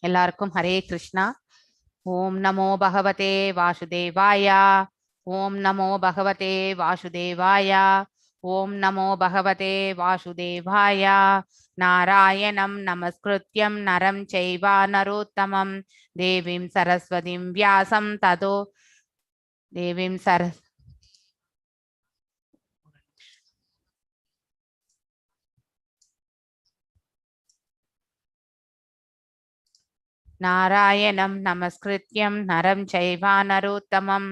எல்லாருக்கும் ஹரே கிருஷ்ணா. ஓம் நமோ பகவதே வாசுதேவாய. ஓம் நமோ பகவதே வாசுதேவாய. ஓம் நமோ பகவதே வாசுதேவாய. நாராயணம் நமஸ்கிருத்யம் நரம் சைவ நரோத்தமம் தேவீம் சரஸ்வதிம் வியாசம் ததோ தேவீம் नारायणं नमस्कृत्यं नरं चैव नरोत्तमं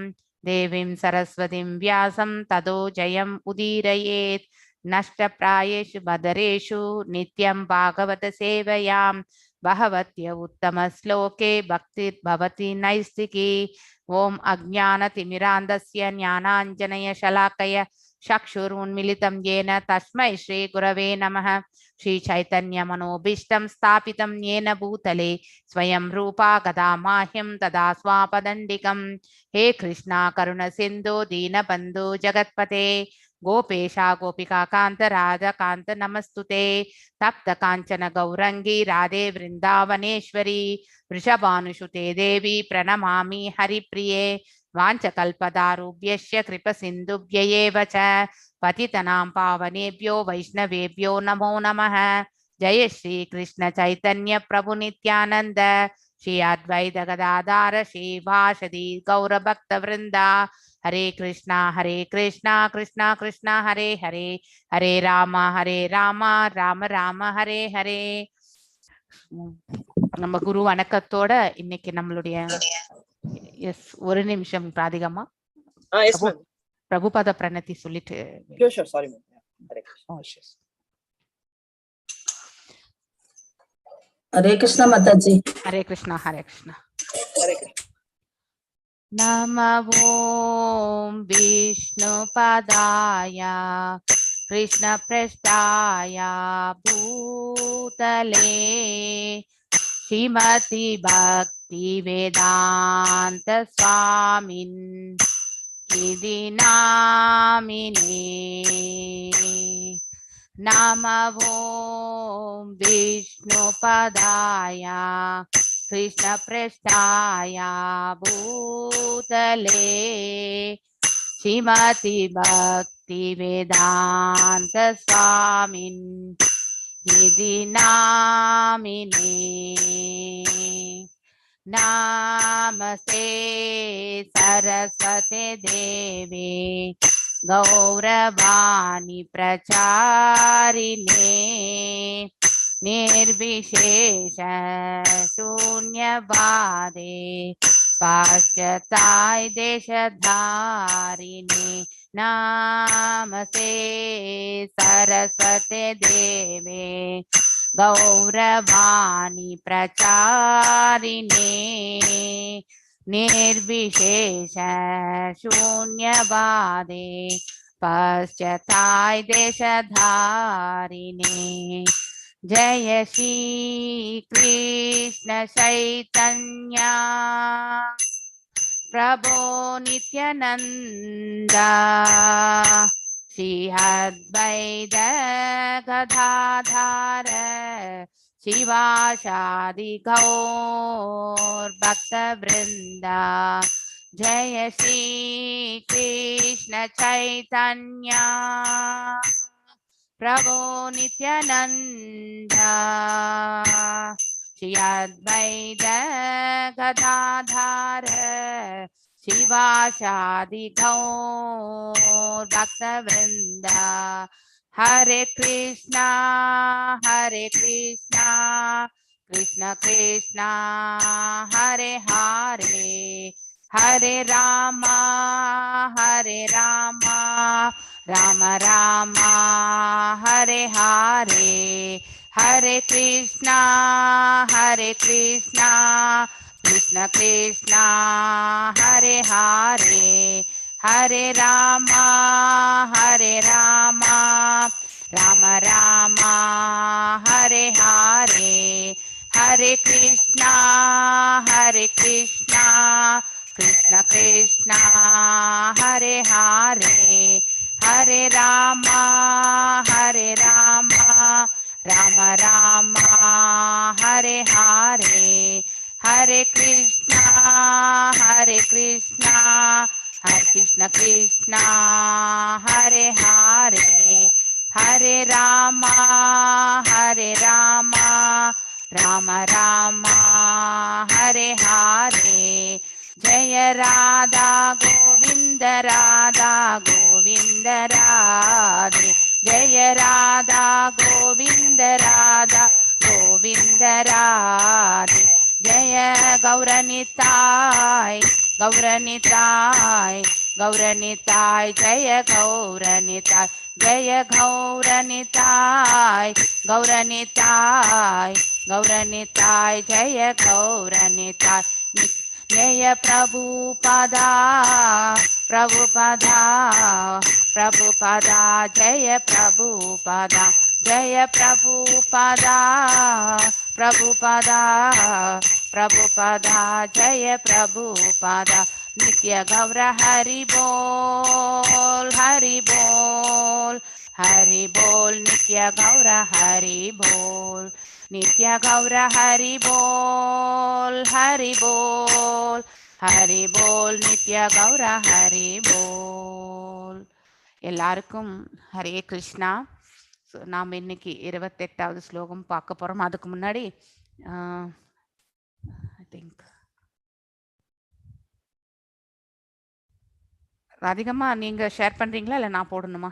देवीं सरस्वतीं व्यासं ततो जयम् उदीरयेत्। नष्टप्रायेषु बदरेषु नित्यं भागवत सेवयां भगवत्य उत्तमश्लोके भक्तिर्भवति नैष्टिकी। ॐ अज्ञानतिमिरान्धस्य ज्ञानाञ्जनशलाकया चक्षुरुन्मीलितं येन तस्मै श्रीगुरवे नमः। श्रीचैतन्यमनोभीष्टं स्थापितं येन भूतले स्वयं रूपा गदा माह्यं तदा स्वापदण्डिकं। हे कृष्णा करुण सिन्धु दीनबन्धु जगत्पते गोपेशा गोपिका कान्त राधा कान्त नमस्तुते। तप्त काञ्चन गौरंगी राधे वृंदावनेश्वरी वृषभानुसुते देवी प्रणमामि हरिप्रिये। वाञ्छकल्पतारुभ्यश्च कृपसिन्धुभ्य एव च पतितनां पावनेभ्यो वैष्णवेभ्यो नमो नमः। जय श्री कृष्ण चैतन्य प्रभु नित्यानंद श्री अद्वैत गदाधर श्रीवासदि गौर भक्त वृंदा। हरे कृष्णा कृष्णा कृष्णा हरे हरे हरे राम राम राम हरे हरे। நம்ம குரு வணக்கத்தோட இன்னைக்கு நம்மளுடைய ஒரு நிமிஷம் ராதிகம்மா பிரபுபாத பிரணதி சொல்லிட்டு हरे कृष्णा माताजी। हरे कृष्णा हरे कृष्णा। नमो विष्णुपदाय कृष्णपृष्ठाय भूतले श्रीमति भक्ति वेदांत स्वामिन् इति नामिने। नमो विष्णुपदाय कृष्णपृष्ठाय भूतले श्रीमति भक्ति वेदांत स्वामिन् इति नामिने। नमस्ते सरस्वती देवी गौरवाणी प्रचारिणे निर्विशेष शून्यवादे पाश्चात्य देशधारिणे। नमस्ते सरस्वती देवी गौरवाणी प्रचारिणे निर्विशेष शून्यवादे पाश्चात्य देशधारिणे। जय श्री कृष्ण चैतन्य प्रभो नित्यानंद श्री अद्वैत गदाधर शिवासादि गौर भक्त वृंदा। जय श्री कृष्ण चैतन्य प्रभो नित्यानंद श्री अद्वैत गदाधर शिवासादि गौर भक्त वृंदा। हरे कृष्णा कृष्ण कृष्णा हरे हरे हरे राम राम राम हरे हरे। हरे कृष्णा कृष्ण कृष्णा हरे हरे हरे राम राम राम हरे हरे। हरे Krishna Krishna Krishna Hare Hare Hare Ram Rama Rama Hare Hare Hare Krishna Hare Krishna Krishna Krishna Hare Hare Hare Rama Rama Rama Hare Hare Jaya Radha Govinda Radhe Jaya Radha Govinda Radhe Jaya Gauranitai Gauranitai Jaya Gauranitai Jaya Gauranitai Jaya Gauranitai Jaya Prabhupada Jaya Prabhupada Jaya Prabhupada Nitya Gaura Haribol Haribol Nitya Gaura Haribol Nitya Gaura Haribol Nitya Gaura Haribol எல்லாருக்கும் ஹரே கிருஷ்ணா. நாம் இன்னைக்கு 28வது ஸ்லோகம் பார்க்க போறோம். அதுக்கு முன்னாடி I think ராதிகம்மா நீங்க share பண்றீங்களா இல்ல நான் போடணுமா?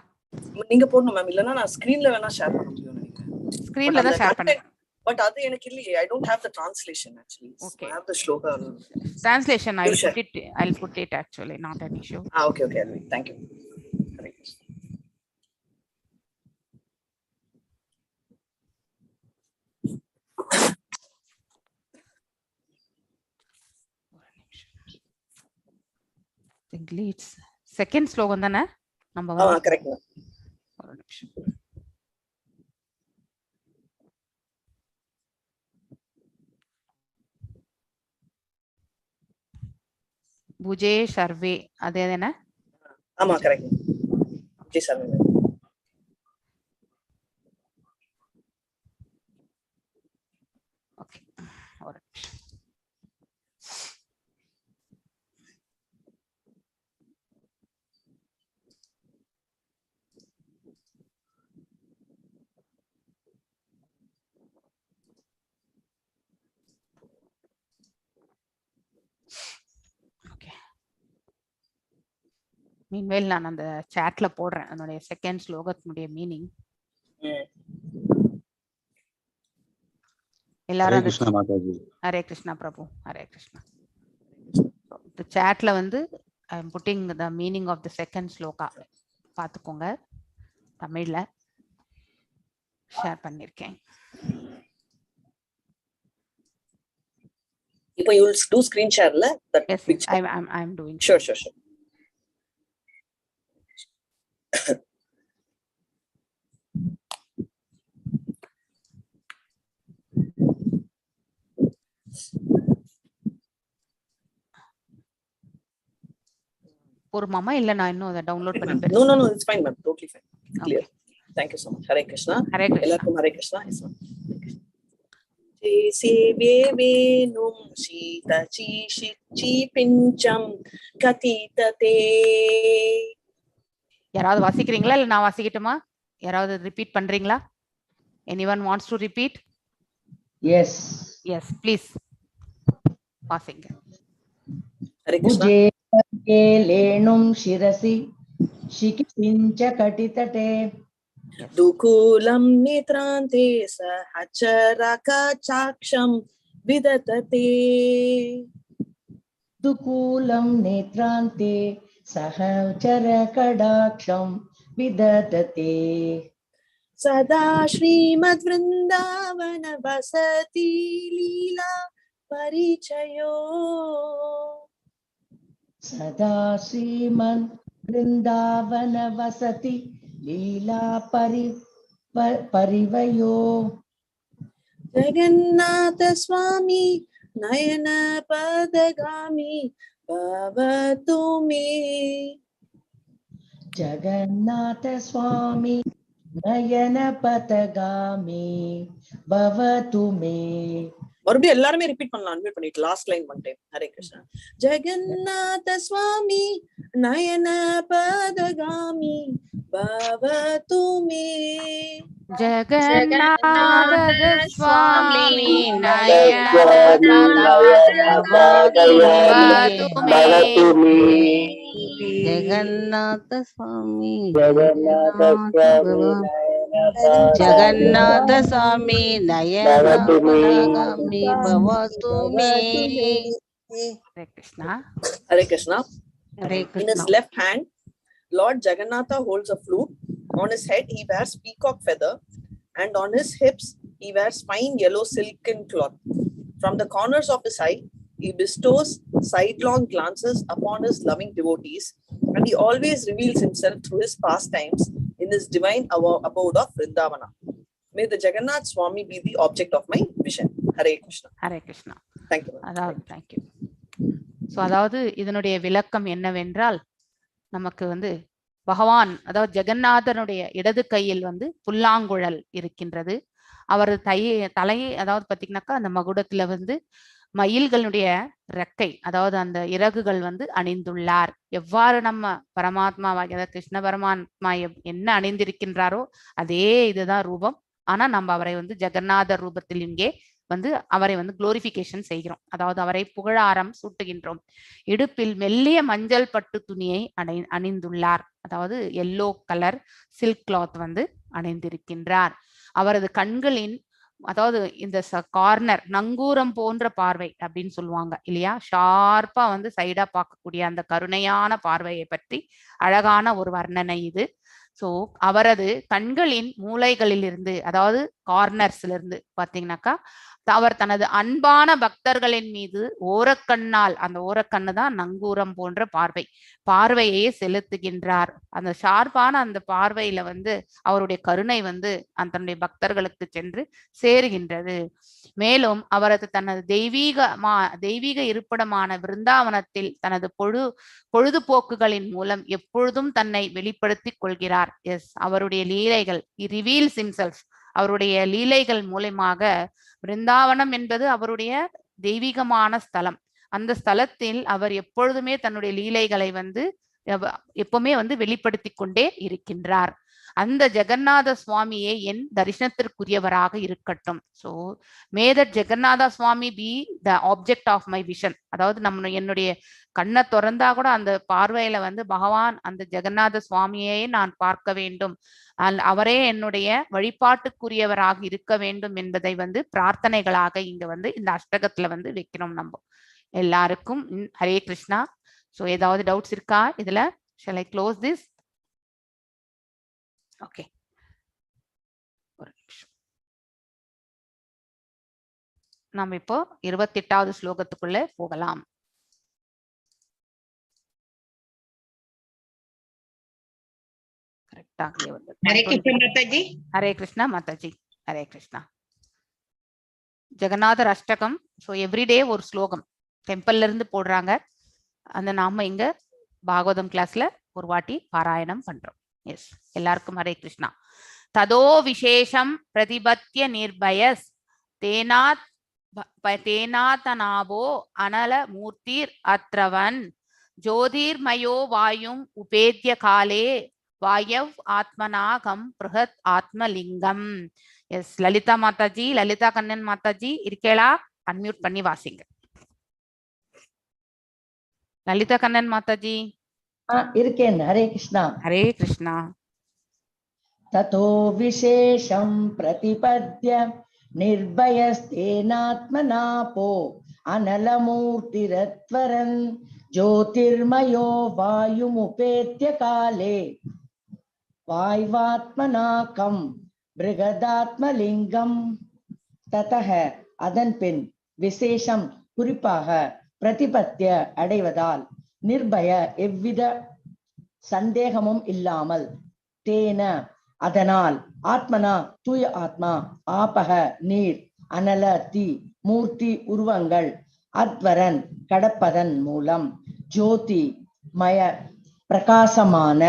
நீங்க போடணும் மேம், இல்லனா நான் ஸ்கிரீன்ல வேணா ஷேர் பண்ண முடியும் நினைக்கிறேன். ஸ்கிரீன்ல தான் ஷேர் பண்ணேன். But அது எனக்கு இல்லையே. I don't have the translation actually. Okay. I have the shloka. Translation I'll put it actually, not an issue. Okay. Thank you. Correct. It's second slogan தானே நம்ம correct. ஒரு நிமிஷம். புஜே சர்வே அதேதானே? ஆமா கரெக்ட். புஜே சர்வே. ஓகே. ஒரு நிமிஷம். Meanwhile நான் அந்த சாட்ல போடுறேன் அதனுடைய செகண்ட் ஸ்லோகத்தினுடைய மீனிங். எல்லாரும் ஹரே கிருஷ்ணா பிரபு, ஹரே கிருஷ்ணா. இந்த சாட்ல வந்து I am putting the meaning of the second shloka பாத்துக்கோங்க. தமிழ்ல ஷேர் பண்ணிருக்கேன். இப்போ you will do screen share la? Yes, I'm doing. Sure. ஒரு மாமா இல்ல நான் இன்னும் அதை டவுன்லோட் பண்ணி No, it's fine ma'am, totally fine. Clear. Okay. Thank you so much. Hare Krishna. எல்லாருக்கும் Hare Krishna. Yes ma'am. Jese venum sitachi shichi pincham katitate. யாராவது வாசிக்கிறீங்களா இல்ல நான் வாசிக்கட்டுமா? யாராவது ரிப்பீட் பண்றீங்களா? Anyone wants to repeat? Yes, please. வாசிங்க. Hare Krishna. lenum shirasi shikipincha katitate dukulam netrante sahacharaka chaksham vidatate. dukulam netrante sahacharaka vidatate sada Srimad Vrindavana vasati leela parichayo. sada Srimad Vrindavana vasati leela parivayo. Jagannatha Swami Nayana Padagami Bhavatumi. Jagannatha Swami Nayana patagami bhavatu me. மறுபடியும் எல்லாருமே repeat பண்ணலாம். Unmute பண்ணிட்டு last line one time. Hare Krishna. Jagannatha சுவாமி நயன பதகாமி பவது மே. ஜெகநாத சுவாமி நயன பதகாமி பவது மே. ஜெகநாத சுவாமி Jagannath சுவாமி நயன பதகாமி பவது மே. Hare Krishna. Hare Krishna. Hare In his Krishna. left hand, Lord Jagannatha holds a flute. On his head, he wears peacock feather, and on his hips, he wears fine yellow silken cloth. From the corners of his eye, he bestows sidelong glances upon his loving devotees, and he always reveals himself through his pastimes in his divine abode of Vrindavana. May the Jagannath Swami be the object of my vision. Hare Krishna. Hare Krishna. Thank you. அதாவது thank you. So அதாவது இதனுடைய விளக்கம் என்னவென்றால், நமக்கு பகவான் அதாவது ஜெகநாதனுடைய இடது கையில் புல்லாங்குழல் இருக்கின்றது. அவரது தலையை அதாவது பார்த்தீங்கன்னாக்கா அந்த மகுடத்துல மயில்களுடைய ரெக்கை அதாவது அந்த இறகுகள் அணிந்துள்ளார். எவ்வாறு நம்ம பரமாத்மாவாகிய அதாவது கிருஷ்ண பரமாத்மா என்ன அணிந்திருக்கின்றாரோ அதே இதுதான் ரூபம். ஆனா நம்ம அவரை ஜெகநாதர் ரூபத்தில் இங்கே அவரை குளோரிபிகேஷன் செய்கிறோம். அதாவது அவரை புகழாரம் சூட்டுகின்றோம். இடுப்பில் மெல்லிய மஞ்சள் பட்டு துணியை அணிந்துள்ளார். அதாவது எல்லோ கலர் சில்க் கிளாத் அணிந்திருக்கின்றார். அவரது கண்களின் அதாவது இந்த கார்னர் நங்கூரம் போன்ற பார்வை அப்படின்னு சொல்லுவாங்க இல்லையா, ஷார்ப்பா சைடா பார்க்கக்கூடிய அந்த கருணையான பார்வையை பற்றி அழகான ஒரு வர்ணனை இது. சோ அவரது கண்களின் மூலைகளில் இருந்து அதாவது கார்னர்ஸ்ல இருந்து பாத்தீங்கன்னாக்கா அவர் தனது அன்பான பக்தர்களின் மீது ஓரக்கண்ணால், அந்த ஓரக்கண்ணு தான் நங்கூரம் போன்ற பார்வையை செலுத்துகின்றார். அந்த ஷார்ப்பான அந்த பார்வையில அவருடைய கருணை தன்னுடைய பக்தர்களுக்கு சென்று சேருகின்றது. மேலும் அவரது தனது தெய்வீக இருப்பிடமான விருந்தாவனத்தில் தனது பொழுதுபோக்குகளின் மூலம் எப்பொழுதும் தன்னை வெளிப்படுத்திக் கொள்கிறார். எஸ், அவருடைய லீலைகள், ரிவீல்ஸ் ஹிம்செல்ஃப். அவருடைய லீலைகள் மூலமாக விருந்தாவனம் என்பது அவருடைய தெய்வீகமான ஸ்தலம். அந்த ஸ்தலத்தில் அவர் எப்பொழுதுமே தன்னுடைய லீலைகளை எப்பவுமே வெளிப்படுத்தி கொண்டே இருக்கின்றார். அந்த ஜெகநாத சுவாமியே என் தரிசனத்திற்குரியவராக இருக்கட்டும். So may that Jagannatha Swami be the object of my vision. அதாவது என்னுடைய கண்ணை திறந்தா கூட அந்த பார்வையில பகவான் அந்த ஜெகநாத சுவாமியை நான் பார்க்க வேண்டும், அவரே என்னுடைய வழிபாட்டுக்குரியவராக இருக்க வேண்டும் என்பதை பிரார்த்தனைகளாக இங்க இந்த அஷ்டகத்துல வைக்கிறோம் நம்ம எல்லாருக்கும். ஹரே கிருஷ்ணா. ஸோ ஏதாவது டவுட்ஸ் இருக்கா இதுல? shall I close this? Okay, ஒரு நிமிஷம். நாம் இப்போ 28வது ஸ்லோகத்துக்குள்ள போகலாம். ஹரே கிருஷ்ணா மாதாஜி. ஹரே கிருஷ்ணா. ஜெகநாதர் அஷ்டகம். ஸோ எவ்ரிடே ஒரு ஸ்லோகம் டெம்பிள்ல இருந்து போடுறாங்க. அந்த நாம இங்க பாகவதம் கிளாஸ்ல ஒரு வாட்டி பாராயணம் பண்றோம். எஸ், எல்லாருக்கும் ஹரே கிருஷ்ணா. ததோ விசேஷம் பிரதிபத்திய நிர்பயஸ் தேனாதனாபோ அனல மூர்த்திர் அத்ரவன் ஜோதிர்மயோ வாயும் உபேத்ய காலே வாயவ் ஆத்மனாகம் பிருஹத் ஆத்மலிங்கம். எஸ், லலிதா மாதாஜி, லலிதா கண்ணன் மாதாஜி இருக்கேளா? அன்மியூட் பண்ணி வாசிங்க. லலிதா கண்ணன் மாதாஜி இருக்கேன். ஹரே கிருஷ்ணா. ஹரே கிருஷ்ணா. ததோ விசேஷம் பிரதிபத்ய நிர்பயஸ்தேனாத்மனாபோ அனலமூர்த்திரத்வரன் ஜோதிர்மயோ வாயுமுபேத்ய காலே வாய்வாத்மனாகம் பிருகதாத்மலிங்கம். ததஹ அதன் பின், விசேஷம் குறிப்பாக, பிரதிபத்திய அடைவதால், நிர்பய எவ்வித சந்தேகமும் இல்லாமல், தேன அதனால், ஆத்மனா தூய ஆத்மா, ஆபக நீர், அனல தீ, மூர்த்தி உருவங்கள், அத்வரன் கடப்பதன் மூலம், ஜோதி மய பிரகாசமான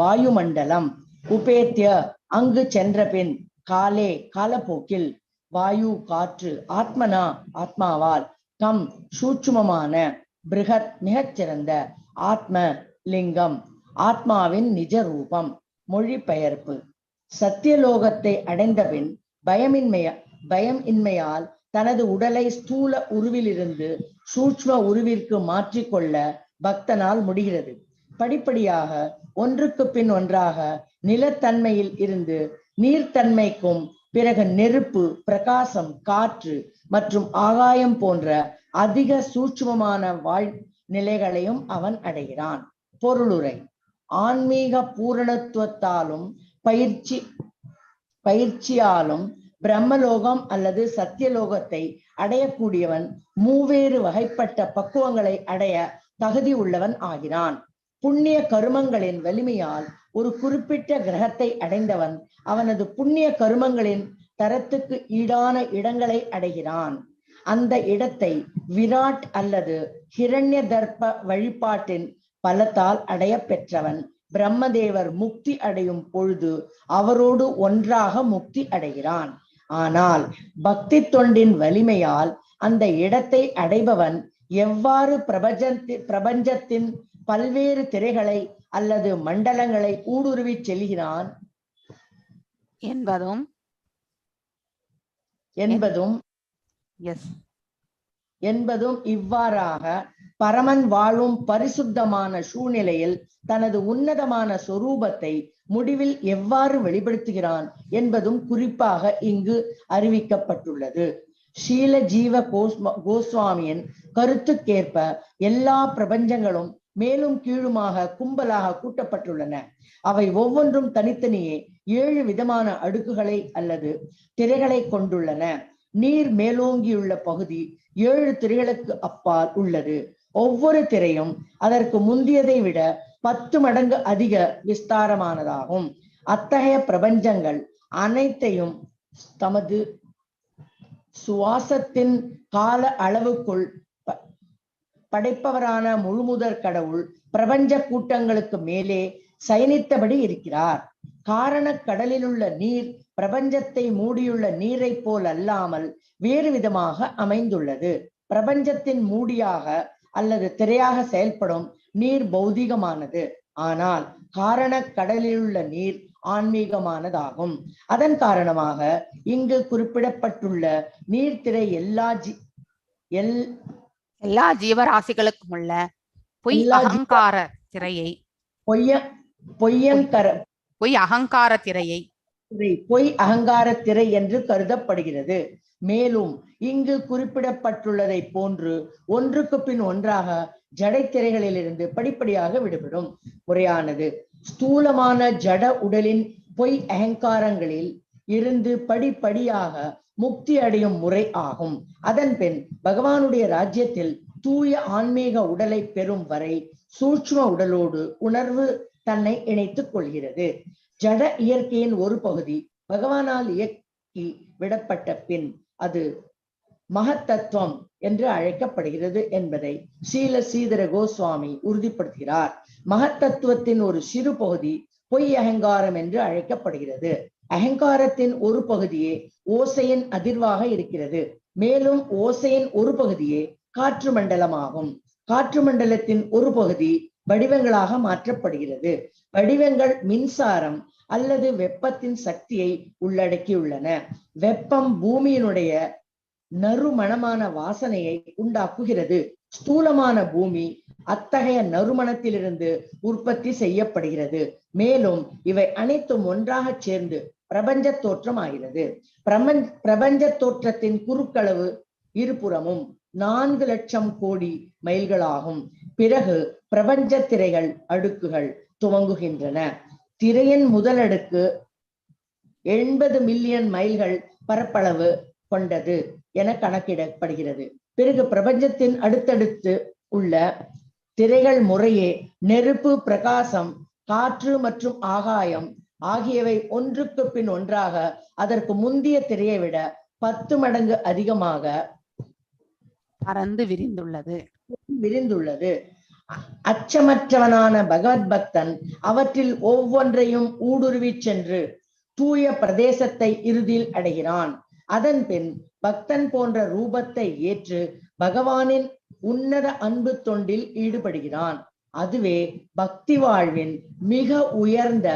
வாயுமண்டலம், உபேத்திய அங்கு சென்ற பின் காலே காலப்போக்கில் வாயு காற்று ஆத்மனா ஆத்மாவால் கம் சூட்சுமமான பிருகத் மிகச்சிறந்த ஆத்ம லிங்கம் ஆத்மாவின் நிஜ ரூபம். மொழிபெயர்ப்பு. சத்தியலோகத்தை அடைந்தபின் பயம் இன்மையால் தனது உடலை ஸ்தூல உருவிலிருந்து சூட்சும உருவிற்கு மாற்றிக்கொள்ள பக்தனால் முடிகிறது. படிப்படியாக ஒன்றுக்கு பின் ஒன்றாக நிலத்தன்மையில் இருந்து நீர்த்தன்மைக்கும், பிறகு நெருப்பு, பிரகாசம், காற்று மற்றும் ஆகாயம் போன்ற அதிக சூட்சுமமான நிலைகளையும் அவன் அடைகிறான். பொருளுரை. ஆன்மீக பூரணத்துவத்தாலும் பயிற்சியாலும் பிரம்மலோகம் அல்லது சத்தியலோகத்தை அடையக்கூடியவன் மூவேறு வகைப்பட்ட பக்குவங்களை அடைய தகுதி உள்ளவன் ஆகிறான். புண்ணிய கருமங்களின் வலிமையால் ஒரு குறிப்பிட்ட கிரகத்தை அடைந்தவன் அவனது புண்ணிய கருமங்களின் தரத்துக்கு ஈடான இடங்களை அடைகிறான். அந்த இடத்தை விராட் அல்லது ஹிரண்ய தர்ப்ப வழிபாட்டின் பலத்தால் அடைய பெற்றவன் பிரம்மதேவர் முக்தி அடையும் பொழுது அவரோடு ஒன்றாக முக்தி அடைகிறான். ஆனால் பக்தி தொண்டின் வலிமையால் அந்த இடத்தை அடைபவன் எவ்வாறு பிரபஞ்சத்தின் பல்வேறு திரைகளை அல்லது மண்டலங்களை ஊடுருவி செல்கிறான் என்பதும் இவ்வாறாக பரமன் வாழும் பரிசுத்தமான சூழ்நிலையில் தனது உன்னதமான சொரூபத்தை முடிவில் எவ்வாறு வெளிப்படுத்துகிறான் என்பதும் குறிப்பாக இங்கு அறிவிக்கப்பட்டுள்ளது. ஷீல ஜீவ கோஸ்வாமியின் கருத்துக்கேற்ப எல்லா பிரபஞ்சங்களும் மேலும் கீழுமாக கும்பலாக கூட்டப்பட்டுள்ளன. அவை ஒவ்வொன்றும் தனித்தனியே 7 விதமான அடுக்குகளை அல்லது திரைகளை கொண்டுள்ளன. நீர் மேலோங்கியுள்ள பகுதி 7 திரைகளுக்கு அப்பால் உள்ளது. ஒவ்வொரு திரையும் அதற்கு முந்தியதை விட 10 மடங்கு அதிக விஸ்தாரமானதாகும். அத்தகைய பிரபஞ்சங்கள் அனைத்தையும் தமது சுவாசத்தின் கால அளவுக்குள் படைப்பவரான முழுமுதற் கடவுள் பிரபஞ்ச கூட்டங்களுக்கு மேலே சயனித்தபடி இருக்கிறார். காரண கடலில் உள்ள நீர் பிரபஞ்சத்தை மூடியுள்ள நீரை போல் அல்லாமல் வேறு விதமாக அமைந்துள்ளது. பிரபஞ்சத்தின் மூடியாக அல்லது திரையாக செயல்படும் நீர் பௌதிகமானது. ஆனால் காரண கடலில் உள்ள நீர் ஆன்மீகமானதாகும். அதன் காரணமாக இங்கு குறிப்பிடப்பட்டுள்ள நீர்த்திரை எல்லா ஜீவராசிகளுக்கும் உள்ள பொய் அகங்கார திரையை பொய் அகங்கார திரை என்று கருதப்படுகிறது. மேலும் இங்கு குறிப்பிடப்பட்டுள்ளதை போன்று ஒன்றுக்கு பின் ஒன்றாக ஜடை திரைகளிலிருந்து படிப்படியாக விடுபடும் முறையானது ஸ்தூலமான ஜட உடலின் பொய் அகங்காரங்களில் இருந்து படிப்படியாக முக்தி அடையும் முறை ஆகும். அதன் பின் பகவானுடைய ராஜ்யத்தில் தூய ஆன்மீக உடலை பெறும் வரை சூட்சும உடலோடு உணர்வு தன்னை இணைத்துக் கொள்கிறது. ஜட இயற்கையின் ஒரு பகுதி பகவானால் இயக்கி விடப்பட்ட பின் அது மகத்தத்துவம் என்று அழைக்கப்படுகிறது என்பதை ஸ்ரீல ஸ்ரீதர கோஸ்வாமி உறுதிப்படுத்துகிறார். மகத்தத்துவத்தின் ஒரு சிறு பகுதி பொய் அகங்காரம் என்று அழைக்கப்படுகிறது. அகங்காரத்தின் ஒரு பகுதியே ஓசையின் அதிர்வாக இருக்கிறது. மேலும் ஓசையின் ஒரு பகுதியே காற்று மண்டலமாகும். காற்று மண்டலத்தின் ஒரு பகுதி வடிவங்களாக மாற்றப்படுகிறது. வடிவங்கள் மின்சாரம் அல்லது வெப்பத்தின் சக்தியை உள்ளடக்கியுள்ளன. வெப்பம் பூமியினுடைய நறுமணமான வாசனையை உண்டாக்குகிறது. ஸ்தூலமான பூமி அத்தகைய நறுமணத்திலிருந்து உற்பத்தி செய்யப்படுகிறது. மேலும் இவை அனைத்தும் ஒன்றாக சேர்ந்து பிரபஞ்ச தோற்றம் ஆகிறது. பிரபஞ்ச தோற்றத்தின் குறுக்களவு இருபுறமும் 4 லட்சம் கோடி மைல்களாகும். பிறகு பிரபஞ்ச திரைகள் அடுக்குகள் துவங்குகின்றன. திரையின் முதல் அடுக்கு 80 மில்லியன் மைல்கள் பரப்பளவு கொண்டது என கணக்கிடப்படுகிறது. பிறகு பிரபஞ்சத்தின் அடுத்தடுத்து உள்ள திரைகள் முறையே நெருப்பு, பிரகாசம், காற்று மற்றும் ஆகாயம் ஆகியவை ஒன்றுக்கு பின் ஒன்றாக அதற்கு முந்திய திரையை விட 10 மடங்கு அதிகமாக பறந்து விரிந்துள்ளது. அச்சமற்றவனான பகவத் பக்தன் அவற்றில் ஒவ்வொன்றையும் ஊடுருவி சென்று தூய பிரதேசத்தை இறுதியில் அடைகிறான். அதன் பின் பக்தன் போன்ற ரூபத்தை ஏற்று பகவானின் உன்னத அன்பு தொண்டில் ஈடுபடுகிறான். அதுவே பக்தி வாழ்வின் மிக உயர்ந்த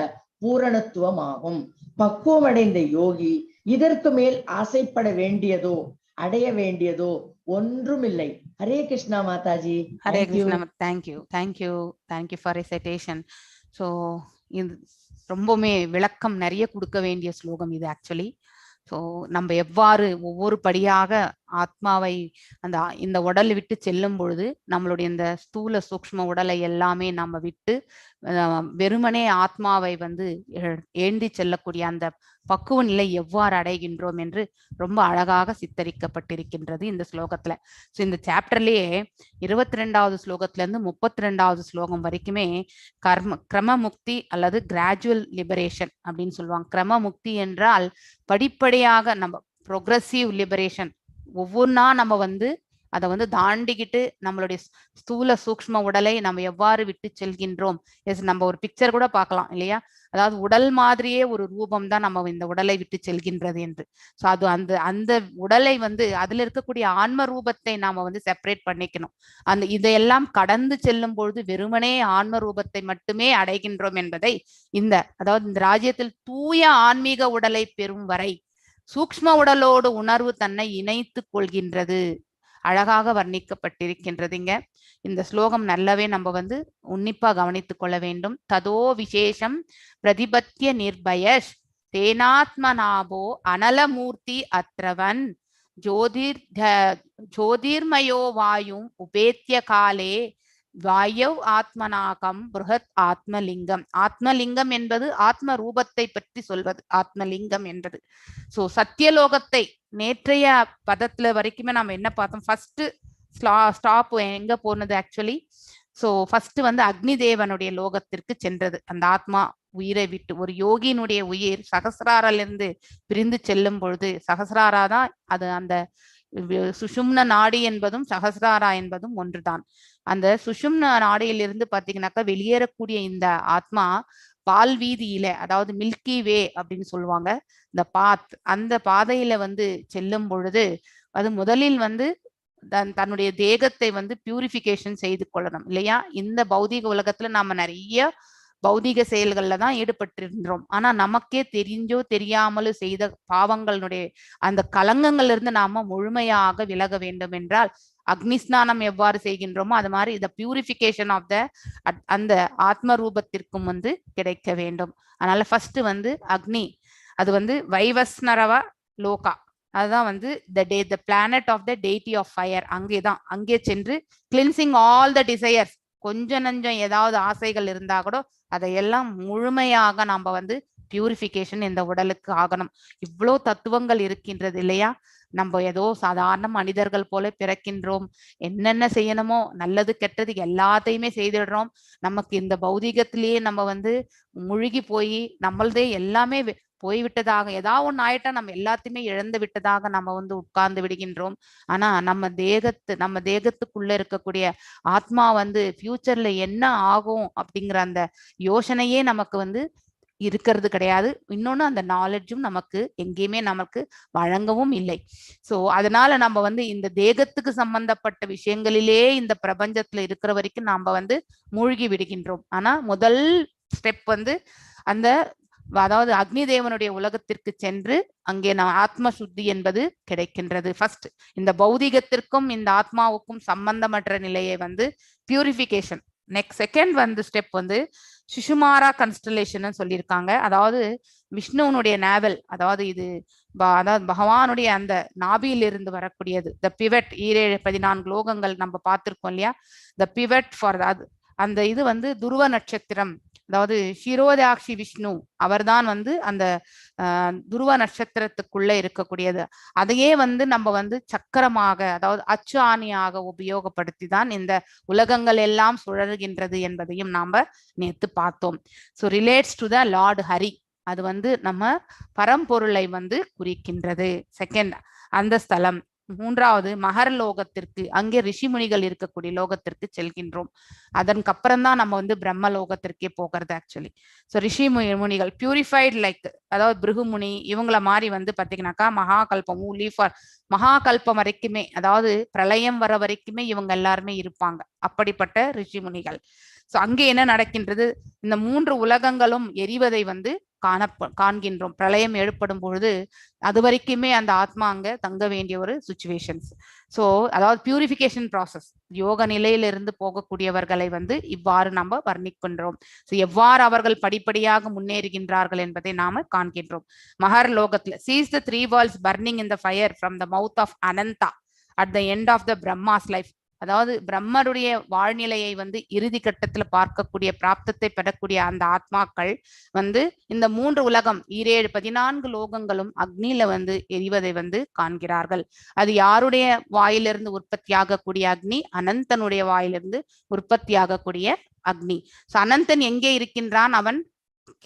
பூரணத்துவமாகும். பக்குவமடைந்த யோகி இதற்கு மேல் ஆசைப்பட வேண்டியதோ அடைய வேண்டியதோ ஒன்றுமில்லை. Hare Krishna Mataji. Hare Krishna. Thank you for recitation. So இது ரொம்பவுமே விளக்கம் நிறைய கொடுக்க வேண்டிய ஸ்லோகம் இது ஆக்சுவலி. ஸோ நம்ம எவ்வாறு ஒவ்வொரு படியாக ஆத்மாவை இந்த உடலை விட்டு செல்லும் பொழுது நம்மளுடைய இந்த ஸ்தூல சூக்ஷ்ம உடலை எல்லாமே நம்ம விட்டு வெறுமனே ஆத்மாவை ஏந்தி செல்லக்கூடிய அந்த பக்குவ நிலை எவ்வாறு அடைகின்றோம் என்று ரொம்ப அழகாக சித்தரிக்கப்பட்டிருக்கின்றது இந்த ஸ்லோகத்துல. ஸோ இந்த சாப்டர்லயே 22வது ஸ்லோகத்துல இருந்து 32வது ஸ்லோகம் வரைக்குமே கிரமமுக்தி அல்லது கிராஜுவல் லிபரேஷன் அப்படின்னு சொல்லுவாங்க. கிரமமுக்தி என்றால் படிப்படியாக நம்ம ப்ரோக்ரஸிவ் லிபரேஷன், ஒவ்வொன்றா நம்ம அதை தாண்டிக்கிட்டு நம்மளுடைய ஸ்தூல சூக்ஷ்ம உடலை நம்ம எவ்வாறு விட்டு செல்கின்றோம். எஸ், நம்ம ஒரு பிக்சர் கூட பார்க்கலாம் இல்லையா? அதாவது உடல் மாதிரியே ஒரு ரூபம் தான் நம்ம இந்த உடலை விட்டு செல்கின்றது என்று. ஸோ அது அந்த உடலை அதுல இருக்கக்கூடிய ஆன்ம ரூபத்தை நாம செப்பரேட் பண்ணிக்கணும். இதையெல்லாம் கடந்து செல்லும் பொழுது வெறுமனே ஆன்ம ரூபத்தை மட்டுமே அடைகின்றோம் என்பதை அதாவது இந்த ராஜ்யத்தில் தூய ஆன்மீக உடலை பெறும் வரை சூக்ஷ்ம உடலோடு உணர்வு தன்னை இணைத்து கொள்கின்றது. அழகாக வர்ணிக்கப்பட்டிருக்கின்றதுங்க இந்த ஸ்லோகம். நல்லாவே நம்ம உன்னிப்பா கவனித்துக் கொள்ள வேண்டும். ததோ விசேஷம் பிரதிபத்திய நிர்பயஷ் தேனாத்மநாபோ அனலமூர்த்தி அத்ரவன் ஜோதிர்மயோ வாயும் உபேத்திய காலே வாயவ் ஆத்மநாகம் புருஹத் ஆத்மலிங்கம். ஆத்மலிங்கம் என்பது ஆத்ம ரூபத்தை பற்றி சொல்வது ஆத்மலிங்கம் என்பது. சோ சத்தியலோகத்தை நேற்றைய பதத்துல வரைக்குமே நம்ம என்ன பார்த்தோம்? ஃபர்ஸ்ட் ஸ்டாப் எங்க போனது ஆக்சுவலி? சோ ஃபர்ஸ்ட் அக்னி தேவனுடைய லோகத்திற்கு சென்றது. அந்த ஆத்மா உயிரை விட்டு, ஒரு யோகியினுடைய உயிர் சகசிராரிலிருந்து பிரிந்து செல்லும் பொழுது, சகசிராரா தான் அது. அந்த சுஷும்ன நாடி என்பதும் சகசிராரா என்பதும் ஒன்றுதான். அந்த சுஷும்ன நாடியிலிருந்து பாத்தீங்கன்னாக்கா வெளியேறக்கூடிய இந்த ஆத்மா பால் வீதியில, அதாவது மில்கி வே அப்படின்னு சொல்லுவாங்க, இந்த அந்த பாதையில செல்லும் பொழுது அது முதலில் தன்னுடைய தேகத்தை பியூரிஃபிகேஷன் செய்து கொள்ளணும் இல்லையா? இந்த பௌதிக உலகத்துல நாம நிறைய பௌதிக செயல்கள்ல தான் ஈடுபட்டிருக்கிறோம். ஆனா நமக்கே தெரிஞ்சோ தெரியாமலோ செய்த பாவங்களுடைய அந்த கலங்கங்கள்ல இருந்து நாம முழுமையாக விலக வேண்டும் என்றால் அக்னி ஸ்நானம் எவ்வாறு செய்கின்றோமோ அது மாதிரி இந்த பியூரிஃபிகேஷன் ஆஃப் அந்த ஆத்ம ரூபத்திற்கும் கிடைக்க வேண்டும். அதனால ஃபர்ஸ்ட் அக்னி, அது வைவஸ்னரவ லோகா, அதுதான் the planet of the deity of fire. அங்கே சென்று கிளின்சிங் ஆல் த டிசையர்ஸ். கொஞ்சம் நஞ்சம் ஏதாவது ஆசைகள் இருந்தா கூட அதையெல்லாம் முழுமையாக நாம பியூரிஃபிகேஷன் இந்த உடலுக்கு ஆகணும். இவ்வளோ தத்துவங்கள் இருக்கின்றது இல்லையா? நம்ம ஏதோ சாதாரண மனிதர்கள் போல பிறக்கின்றோம். என்னென்ன செய்யணுமோ நல்லது கெட்டது எல்லாத்தையுமே செய்திடுறோம். நமக்கு இந்த பௌதிகத்திலேயே நம்ம முழுகி போய் நம்மளதே எல்லாமே போய்விட்டதாக, ஏதாவது ஒன்று ஆயிட்டா நம்ம எல்லாத்தையுமே இழந்து விட்டதாக நம்ம உட்கார்ந்து விடுகின்றோம். ஆனா நம்ம தேகத்துக்குள்ள இருக்கக்கூடிய ஆத்மா ஃபியூச்சர்ல என்ன ஆகும் அப்படிங்கிற அந்த யோசனையே நமக்கு இருக்கிறது கிடையாது. இன்னொன்னு அந்த நாலேஜும் நமக்கு எங்கேயுமே நமக்கு வழங்கவும் இல்லை. சோ அதனால நம்ம இந்த தேகத்துக்கு சம்பந்தப்பட்ட விஷயங்களிலே இந்த பிரபஞ்சத்துல இருக்கிற வரைக்கும் நாம மூழ்கி விடுகின்றோம். ஆனா முதல் ஸ்டெப் அந்த அதாவது அக்னி தேவனுடைய உலகத்திற்கு சென்று அங்கே ஆத்ம சுத்தி என்பது கிடைக்கின்றது. ஃபர்ஸ்ட் இந்த பௌதிகத்திற்கும் இந்த ஆத்மாவுக்கும் சம்பந்தமற்ற நிலையை purification. Next second step Shishumara constellation சொல்லியிருக்காங்க. அதாவது விஷ்ணுவனுடைய நாவல், அதாவது அதாவது பகவானுடைய அந்த நாபியிலிருந்து வரக்கூடியது. த பிவட், 14 லோகங்கள் நம்ம பார்த்திருக்கோம் இல்லையா? த பிவட் ஃபார் அந்த துருவ நட்சத்திரம், அதாவது ஷிரோதாக்ஷி விஷ்ணு அவர்தான் அந்த துருவ நட்சத்திரத்துக்குள்ள இருக்கக்கூடியது. அதையே நம்ம சக்கரமாக, அதாவது அச்சு ஆணியாக உபயோகப்படுத்தி தான் இந்த உலகங்கள் எல்லாம் சுழல்கின்றது என்பதையும் நாம நேத்து பார்த்தோம். So relates to the Lord Hari. அது நம்ம பரம்பொருளை குறிக்கின்றது. செகண்ட் அந்த ஸ்தலம். மூன்றாவது மகர லோகத்திற்கு, அங்கே ரிஷிமுனிகள் இருக்கக்கூடிய லோகத்திற்கு செல்கின்றோம். அதற்கப்புறம் தான் நம்ம வந்து பிரம்ம லோகத்திற்கே போகிறது ஆக்சுவலி. ஸோ ரிஷி முனிகள் பியூரிஃபைட் லைக், அதாவது பிருகுமுனி இவங்கள மாதிரி வந்து பாத்தீங்கன்னாக்கா மகாகல்பம் ஃபார் மகாகல்பம் வரைக்குமே, அதாவது பிரளயம் வர வரைக்குமே இவங்க எல்லாருமே இருப்பாங்க. அப்படிப்பட்ட ரிஷி முனிகள். ஸோ அங்கே என்ன நடக்கின்றது, இந்த 3 உலகங்களும் எரிவதை வந்து காண்கின்றோம். பிரளயம் ஏற்படும் பொழுது அது வரைக்குமே அந்த ஆத்மா அங்க தங்க வேண்டிய ஒரு சுச்சுவேஷன்ஸ். ஸோ அதாவது பியூரிஃபிகேஷன் ப்ராசஸ், யோக நிலையிலிருந்து போகக்கூடியவர்களை வந்து இவ்வாறு நம்ம வர்ணிக்கின்றோம். ஸோ எவ்வாறு அவர்கள் படிப்படியாக முன்னேறுகின்றார்கள் என்பதை நாம காண்கின்றோம். மகர் லோகத்துல cheese the 3 worlds burning in the fire from the mouth of Ananta at the end of the Brahma's life. அதாவது பிரம்மருடைய வாழ்நிலையை வந்து இறுதி கட்டத்துல பார்க்கக்கூடிய பிராப்தத்தை பெறக்கூடிய அந்த ஆத்மாக்கள் வந்து இந்த 3 உலகம் 14 லோகங்களும் அக்னியில வந்து எரிவதை வந்து காண்கிறார்கள். அது யாருடைய வாயிலிருந்து உற்பத்தி ஆகக்கூடிய அக்னி? அனந்தனுடைய வாயிலிருந்து உற்பத்தி ஆகக்கூடிய அக்னி. அனந்தன் எங்கே இருக்கின்றான்? அவன்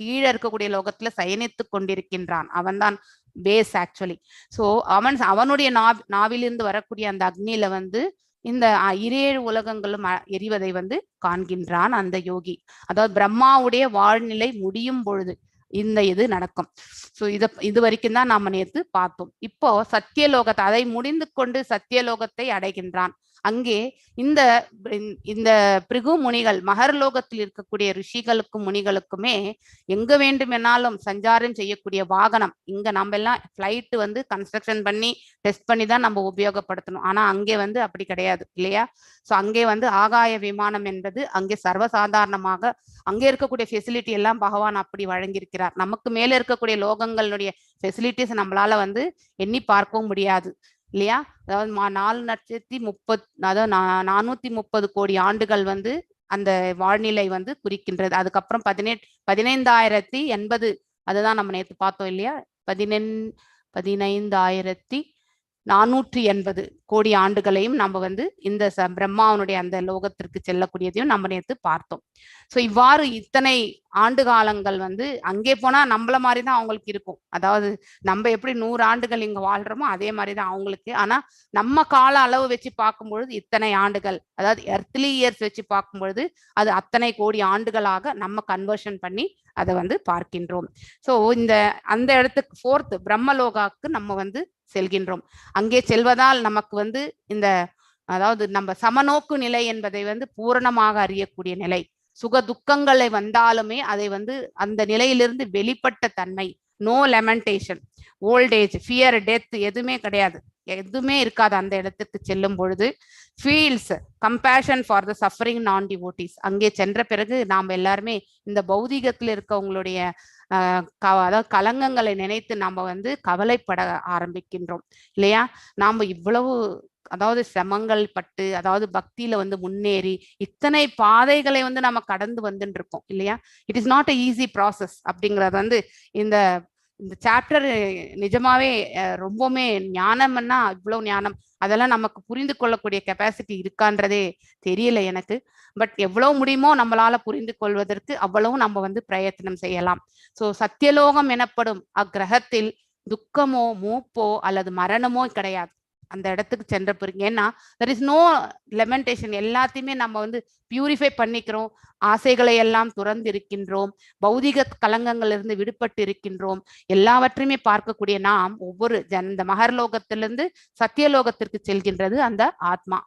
கீழே இருக்கக்கூடிய லோகத்துல சயனித்து கொண்டிருக்கின்றான். அவன்தான் பேஸ் ஆக்சுவலி. ஸோ அவனுடைய நாவிலிருந்து வரக்கூடிய அந்த அக்னியில வந்து இந்த 7 உலகங்களும் எரிவதை வந்து காண்கின்றான் அந்த யோகி. அதாவது பிரம்மாவுடைய வாழ்நிலை முடியும் பொழுது இந்த இது நடக்கும். ஸோ இது வரைக்கும் தான் நாம நேற்று பார்த்தோம். இப்போ சத்தியலோகத்தை, அதை முடிந்து கொண்டு சத்தியலோகத்தை அடைகின்றான். அங்கே இந்த பிருகு முனிகள் மகர்லோகத்தில் இருக்கக்கூடிய ரிஷிகளுக்கும் முனிகளுக்குமே எங்க வேண்டுமென்னாலும் சஞ்சாரம் செய்யக்கூடிய வாகனம். இங்க நம்ம எல்லாம் பிளைட் வந்து கன்ஸ்ட்ரக்ஷன் பண்ணி டெஸ்ட் பண்ணி தான் நம்ம உபயோகப்படுத்தணும். ஆனா அங்கே வந்து அப்படி கிடையாது இல்லையா? ஸோ அங்கே வந்து ஆகாய விமானம் என்பது அங்கே சர்வசாதாரணமாக அங்கே இருக்கக்கூடிய ஃபெசிலிட்டி எல்லாம் பகவான் அப்படி வழங்கியிருக்கிறார். நமக்கு மேல இருக்கக்கூடிய லோகங்களுடைய ஃபெசிலிட்டிஸ் நம்மளால வந்து எண்ணி பார்க்கவும் முடியாது இல்லையா? அதாவது 430 அதாவது 430 கோடி ஆண்டுகள் வந்து அந்த வாழ்நிலை வந்து குறிக்கின்றது. அதுக்கப்புறம் 15,080 அதுதான் நம்ம நேற்று பார்த்தோம் இல்லையா? 15,480 கோடி ஆண்டுகளையும் நம்ம வந்து இந்த பிரம்மாவனுடைய அந்த லோகத்திற்கு செல்லக்கூடியதையும் நம்ம நேற்று பார்த்தோம். ஸோ இவ்வாறு இத்தனை ஆண்டு காலங்கள் வந்து அங்கே போனா நம்மள மாதிரிதான் அவங்களுக்கு இருக்கும். அதாவது நம்ம எப்படி 100 ஆண்டுகள் இங்க வாழ்றோமோ அதே மாதிரிதான் அவங்களுக்கு. ஆனா நம்ம கால அளவு வச்சு பார்க்கும்பொழுது இத்தனை ஆண்டுகள், அதாவது எர்த்லி இயர்ஸ் வச்சு பார்க்கும்பொழுது அது அத்தனை கோடி ஆண்டுகளாக நம்ம கன்வர்ஷன் பண்ணி அதை வந்து பார்க்கின்றோம். ஸோ அந்த இடத்துக்கு 4th பிரம்மலோகாக்கு நம்ம வந்து செல்கின்றோம். அங்கே செல்வதால் நமக்கு வந்து அதாவது நம்ம சமநோக்கு நிலை என்பதை வந்து பூரணமாக அறியக்கூடிய நிலை. சுக துக்கங்களை வந்தாலுமே அதை வந்து அந்த நிலையிலிருந்து வெளிப்பட்ட தன்மை, நோ லெமெண்டேஷன், ஓல்டேஜ், ஃபியர், டெத் எதுவுமே கிடையாது, எதுவுமே இருக்காது. அந்த இடத்துக்கு செல்லும் பொழுது feels compassion for the suffering நான் டிவோட்டீஸ். அங்கே சென்ற பிறகு நாம் எல்லாருமே இந்த பௌதிகத்தில் இருக்கவங்களுடைய அதாவது கலங்கங்களை நினைத்து நம்ம வந்து கவலைப்பட ஆரம்பிக்கின்றோம் இல்லையா? நாம இவ்வளவு அதாவது சிரமங்கள் பட்டு, அதாவது பக்தியில வந்து முன்னேறி இத்தனை பாதைகளை வந்து நம்ம கடந்து வந்துட்டு இருக்கோம் இல்லையா? It is not a easy process. அப்படிங்கிறது வந்து இந்த சாப்டர் நிஜமாவே ரொம்பவுமே ஞானம்னா இவ்வளவு ஞானம் அதெல்லாம் நமக்கு புரிந்து கொள்ளக்கூடிய கெப்பாசிட்டி இருக்கான்றதே தெரியல எனக்கு. பட் எவ்வளவு முடியுமோ நம்மளால புரிந்து கொள்வதற்கு அவ்வளவு நம்ம வந்து பிரயத்தனம் செய்யலாம். ஸோ சத்தியலோகம் எனப்படும் அக்கிரகத்தில் துக்கமோ மூப்போ அல்லது மரணமோ கிடையாது அந்த இடத்துக்கு சென்ற பிறகு. ஏன்னா தெர் இஸ் நோ லெமெண்டேஷன். எல்லாத்தையுமே நம்ம வந்து பியூரிஃபை பண்ணிக்கிறோம், ஆசைகளை எல்லாம் துறந்து இருக்கின்றோம், பௌதிக கலங்கங்களிலிருந்து விடுபட்டு இருக்கின்றோம். எல்லாவற்றையுமே பார்க்கக்கூடிய நாம் ஒவ்வொரு இந்த மகர்லோகத்திலிருந்து சத்தியலோகத்திற்கு செல்கின்றது அந்த ஆத்மா.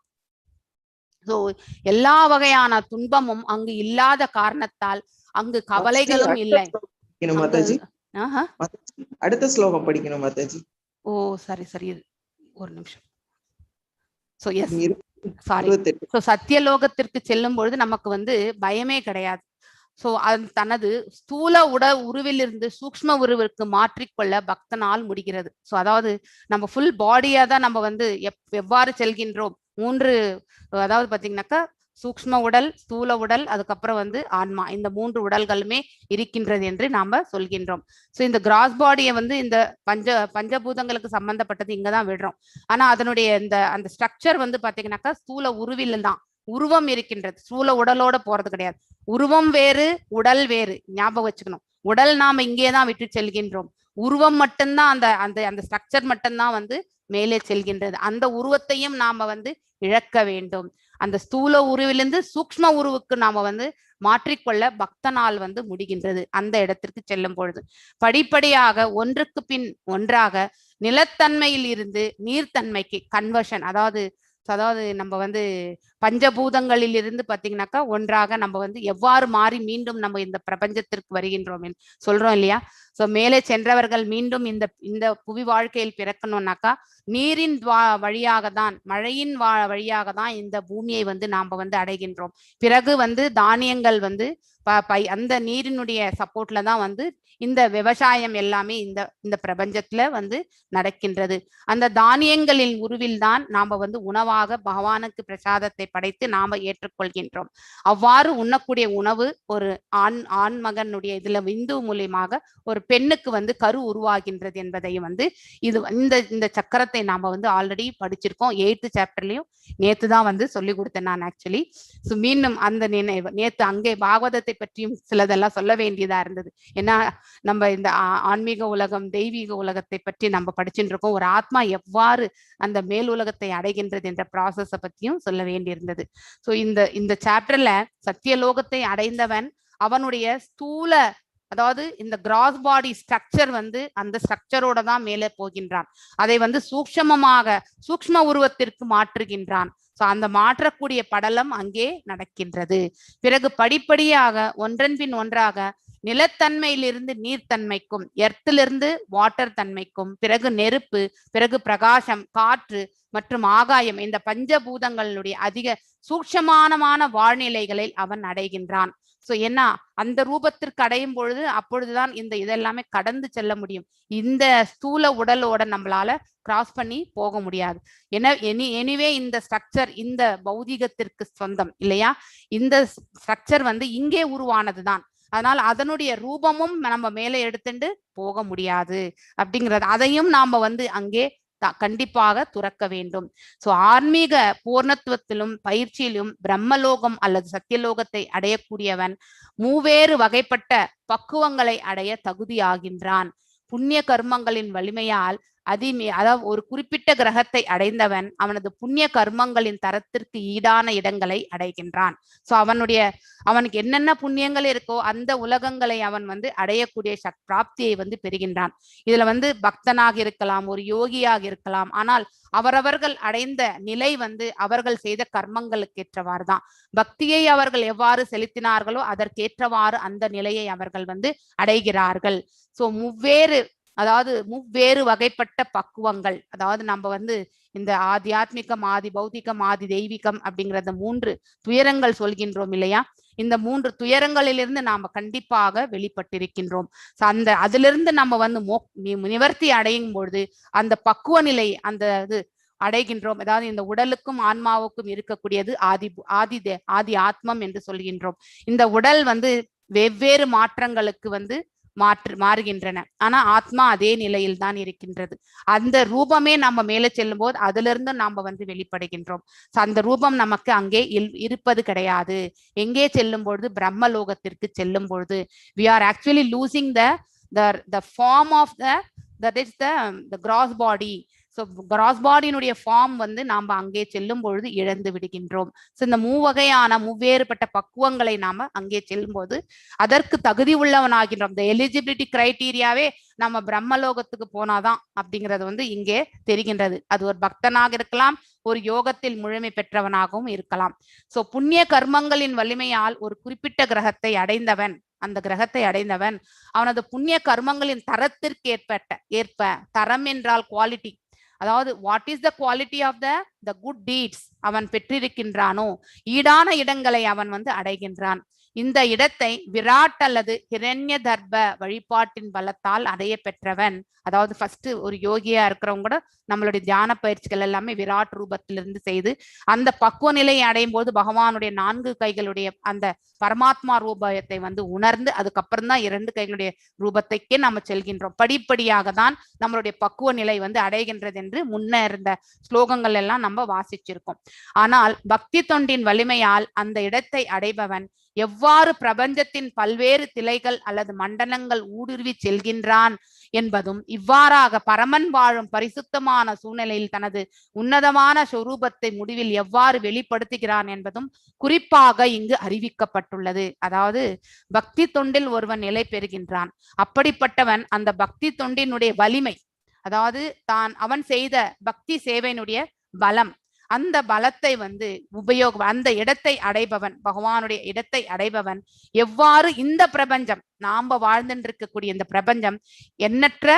ஸோ எல்லா வகையான துன்பமும் அங்கு இல்லாத காரணத்தால் அங்கு கவலைகளும் இல்லை. அடுத்த ஸ்லோகம் படிக்கணும் மாதாஜி. ஓ சரி சரி, ஒரு நிமிஷம். So yes sorry. ஸோ சத்தியலோகத்திற்கு செல்லும் பொழுது நமக்கு வந்து பயமே கிடையாது. ஸோ அது தனது ஸ்தூல உருவிலிருந்து சூக்ஷ்ம உருவிற்கு மாற்றிக்கொள்ள பக்தனால் முடிகிறது. ஸோ அதாவது நம்ம ஃபுல் பாடியா தான் நம்ம வந்து எவ்வாறு செல்கின்றோம். 3 அதாவது பாத்தீங்கன்னாக்கா சூக்ஷ்ம உடல், ஸ்தூல உடல், அதுக்கப்புறம் வந்து ஆன்மா, இந்த 3 உடல்களுமே இருக்கின்றது என்று நாம சொல்கின்றோம். ஸோ இந்த கிராஸ் பாடியை வந்து இந்த பஞ்சபூதங்களுக்கு சம்பந்தப்பட்டது இங்கதான் விடுறோம். ஆனா அதனுடைய அந்த ஸ்ட்ரக்சர் வந்து பாத்தீங்கன்னாக்கா ஸ்தூல உருவில் தான் உருவம் இருக்கின்றது. ஸ்தூல உடலோட போறது கிடையாது. உருவம் வேறு, உடல் வேறு, ஞாபகம் வச்சுக்கணும். உடல் நாம இங்கேதான் விட்டு செல்கின்றோம். உருவம் மட்டும்தான் அந்த அந்த அந்த ஸ்ட்ரக்சர் மட்டும்தான் வந்து மேலே செல்கின்றது. அந்த உருவத்தையும் நாம வந்து இழக்க வேண்டும். அந்த ஸ்தூல உருவிலிருந்து சூக்ஷ்ம உருவுக்கு நாம வந்து மாற்றிக்கொள்ள பக்தனால் வந்து முடிகின்றது. அந்த இடத்திற்கு செல்லும் பொழுது படிப்படியாக ஒன்றுக்கு பின் ஒன்றாக நிலத்தன்மையில் இருந்து நீர்த்தன்மைக்கு கன்வர்ஷன், அதாவது நம்ம வந்து பஞ்சபூதங்களில் இருந்து பாத்தீங்கன்னாக்கா ஒன்றாக நம்ம வந்து எவ்வாறு மாறி மீண்டும் நம்ம இந்த பிரபஞ்சத்திற்கு வருகின்றோம் சொல்றோம் இல்லையா. சோ மேலே சென்றவர்கள் மீண்டும் இந்த புவி வாழ்க்கையில் பிறக்கணும்னாக்கா நீரின் வழியாக தான், மழையின் வழியாக தான் இந்த பூமியை வந்து நாம வந்து அடைகின்றோம். பிறகு வந்து தானியங்கள் வந்து அந்த நீரினுடைய சப்போர்ட்ல தான் வந்து இந்த விவசாயம் எல்லாமே இந்த பிரபஞ்சத்துல வந்து நடக்கின்றது. அந்த தானியங்களின் உருவில் தான் நாம வந்து உணவாக பகவானுக்கு பிரசாதத்தை படைத்து நாம ஏற்றுக்கொள்கின்றோம். அவ்வாறு உண்ணக்கூடிய உணவு ஒரு ஆண் மகனுடைய இதுல விந்து மூலியமாக ஒரு பெண்ணுக்கு வந்து கரு உருவாகின்றது என்பதையும் வந்து இது இந்த சக்கரத்தை நாம வந்து ஆல்ரெடி படிச்சிருக்கோம். 8th சாப்டர்லயும் நேத்து தான் வந்து சொல்லி கொடுத்தேன் நான் ஆக்சுவலி. ஸோ மீண்டும் அந்த நினைவு நேத்து அங்கே பாகவதத்தை பற்றியும் சிலதெல்லாம் சொல்ல வேண்டியதா இருந்தது. ஏன்னா நம்ம இந்த ஆன்மீக உலகம் தெய்வீக உலகத்தை பற்றி நம்ம படிச்சுட்டு இருக்கோம். ஒரு ஆத்மா எவ்வாறு அந்த மேல் உலகத்தை அடைகின்றது என்ற ப்ராசஸ பத்தியும் சொல்ல வேண்டியிருந்தது. ஸோ இந்த சாப்டர்ல சத்தியலோகத்தை அடைந்தவன் அவனுடைய ஸ்தூல, அதாவது இந்த கிராஸ் பாடி ஸ்ட்ரக்சர் வந்து அந்த ஸ்ட்ரக்சரோட தான் மேலே போகின்றான். அதை வந்து சூக்ஷ்ம உருவத்திற்கு மாற்றுகின்றான். சோ அந்த மாற்றக்கூடிய படலம் அங்கே நடக்கின்றது. பிறகு படிப்படியாக ஒன்றன் பின் ஒன்றாக நிலத்தன்மையிலிருந்து நீர்த்தன்மைக்கும், எர்த்திலிருந்து வாட்டர் தன்மைக்கும், பிறகு நெருப்பு, பிறகு பிரகாசம், காற்று மற்றும் ஆகாயம், இந்த பஞ்சபூதங்களுடைய அதிக சூக்ஷமான வாழ்நிலைகளில் அவன் அடைகின்றான். சோ என்ன அந்த ரூபத்திற்கு அடையும் பொழுது அப்பொழுதுதான் இதெல்லாமே கடந்து செல்ல முடியும். இந்த ஸ்தூல உடலோட நம்மளால கிராஸ் பண்ணி போக முடியாது. எனிவே இந்த ஸ்ட்ரக்சர் இந்த பௌதிகத்திற்கு சொந்தம் இல்லையா. இந்த ஸ்ட்ரக்சர் வந்து இங்கே உருவானதுதான். அதனால அதனுடைய ரூபமும் நம்ம மேலே எடுத்துட்டு போக முடியாது அப்படிங்கிறது, அதையும் நாம வந்து அங்கே கண்டிப்பாக துறக்க வேண்டும். சோ ஆன்மீக பூர்ணத்துவத்திலும் பயிற்சியிலும் பிரம்மலோகம் அல்லது சத்தியலோகத்தை அடையக்கூடியவன் மூவேறு வகைப்பட்ட பக்குவங்களை அடைய தகுதியாகின்றான். புண்ணிய கர்மங்களின் வலிமையால் அதாவது ஒரு குறிப்பிட்ட கிரகத்தை அடைந்தவன் அவனது புண்ணிய கர்மங்களின் தரத்திற்கு ஈடான இடங்களை அடைகின்றான். சோ அவனுக்கு என்னென்ன புண்ணியங்கள் இருக்கோ அந்த உலகங்களை அவன் வந்து அடையக்கூடிய பிராப்தியை வந்து பெறுகின்றான். இதுல வந்து பக்தனாக இருக்கலாம், ஒரு யோகியாக இருக்கலாம். ஆனால் அவரவர்கள் அடைந்த நிலை வந்து அவர்கள் செய்த கர்மங்களுக்கு ஏற்றவாறு தான். பக்தியை அவர்கள் எவ்வாறு செலுத்தினார்களோ அதற்கேற்றவாறு அந்த நிலையை அவர்கள் வந்து அடைகிறார்கள். சோ முவ்வேறு வகைப்பட்ட பக்குவங்கள், அதாவது நம்ம வந்து இந்த ஆத்தியாத்மிகம், ஆதி பௌத்திகம், ஆதி தெய்வீகம் அப்படிங்கிறத 3 துயரங்கள் சொல்கின்றோம் இல்லையா. இந்த 3 துயரங்களிலிருந்து நாம கண்டிப்பாக வெளிப்பட்டிருக்கின்றோம். அதிலிருந்து நம்ம வந்து நிவர்த்தி அடையும் பொழுது அந்த பக்குவ நிலை அந்த அடைகின்றோம். அதாவது இந்த உடலுக்கும் ஆன்மாவுக்கும் இருக்கக்கூடியது ஆதி ஆத்மம் என்று சொல்கின்றோம். இந்த உடல் வந்து வெவ்வேறு மாற்றங்களுக்கு வந்து மாறுகின்றன. ஆனா ஆத்மா அதே நிலையில் தான் இருக்கின்றது. அந்த ரூபமே நம்ம மேலே செல்லும் போது அதுல இருந்து நாம வந்து வெளிப்படுகின்றோம். அந்த ரூபம் நமக்கு அங்கே இருப்பது கிடையாது. எங்கே செல்லும் பொழுது பிரம்மலோகத்திற்கு செல்லும் பொழுது we are actually losing the form of that is the gross body. So gross பாடியினுடைய ஃபார்ம் வந்து நாம அங்கே செல்லும் பொழுது இழந்து விடுகின்றோம். ஸோ இந்த மூவேறுபட்ட பக்குவங்களை நாம அங்கே செல்லும் போது அதற்கு தகுதி உள்ளவனாகின்றோம். இந்த எலிஜிபிலிட்டி கிரைட்டீரியாவே நம்ம பிரம்மலோகத்துக்கு போனாதான் அப்படிங்கிறது வந்து இங்கே தெரிகின்றது. அது ஒரு பக்தனாக இருக்கலாம், ஒரு யோகத்தில் முழுமை பெற்றவனாகவும் இருக்கலாம். ஸோ புண்ணிய கர்மங்களின் வலிமையால் ஒரு குறிப்பிட்ட கிரகத்தை அடைந்தவன் அவனது புண்ணிய கர்மங்களின் தரத்திற்கு ஏற்ப தரம் என்றால் குவாலிட்டி, அதாவது what is the quality of the good deeds அவன் பெற்றிருக்கின்றானோ ஈடான இடங்களை அவன் வந்து அடைகின்றான். இந்த இடத்தை விராட் அல்லது ஹிரண்ய தர்ப வழிபாட்டின் பலத்தால் அடைய பெற்றவன். அதாவது ஃபர்ஸ்ட் ஒரு யோகியா இருக்கிறவங்க கூட நம்மளுடைய தியான பயிற்சிகள் எல்லாமே விராட் ரூபத்திலிருந்து செய்து அந்த பக்குவ நிலையை அடையும் போது பகவானுடைய 4 கைகளுடைய அந்த பரமாத்மா ரூபத்தை வந்து உணர்ந்து அதுக்கப்புறம் தான் 2 கைகளுடைய ரூபத்தைக்கே நம்ம செல்கின்றோம். படிப்படியாக தான் நம்மளுடைய பக்குவ நிலை வந்து அடைகின்றது என்று முன்ன இருந்த ஸ்லோகங்கள் எல்லாம் நம்ம வாசிச்சிருக்கோம். ஆனால் பக்தி தொண்டின் வலிமையால் அந்த இடத்தை அடைபவன் எவ்வாறு பிரபஞ்சத்தின் பல்வேறு திளைகள் அல்லது மண்டலங்கள் ஊடுருவி செல்கின்றான் என்பதும், இவ்வாறாக பரமன் வாழும் பரிசுத்தமான சூழ்நிலையில் தனது உன்னதமான சொரூபத்தை முடிவில் எவ்வாறு வெளிப்படுத்துகிறான் என்பதும் குறிப்பாக இங்கு அறிவிக்கப்பட்டுள்ளது. அதாவது பக்தி தொண்டில் ஒருவன் நிலை பெறுகின்றான். அப்படிப்பட்டவன் அந்த பக்தி தொண்டினுடைய வலிமை, அதாவது அவன் செய்த பக்தி சேவையினுடைய பலம், அந்த பலத்தை அந்த இடத்தை அடைபவன், பகவானுடைய இடத்தை அடைபவன் எவ்வாறு இந்த பிரபஞ்சம், நாம வாழ்ந்துட்டு இருக்கக்கூடிய இந்த பிரபஞ்சம் எண்ணற்ற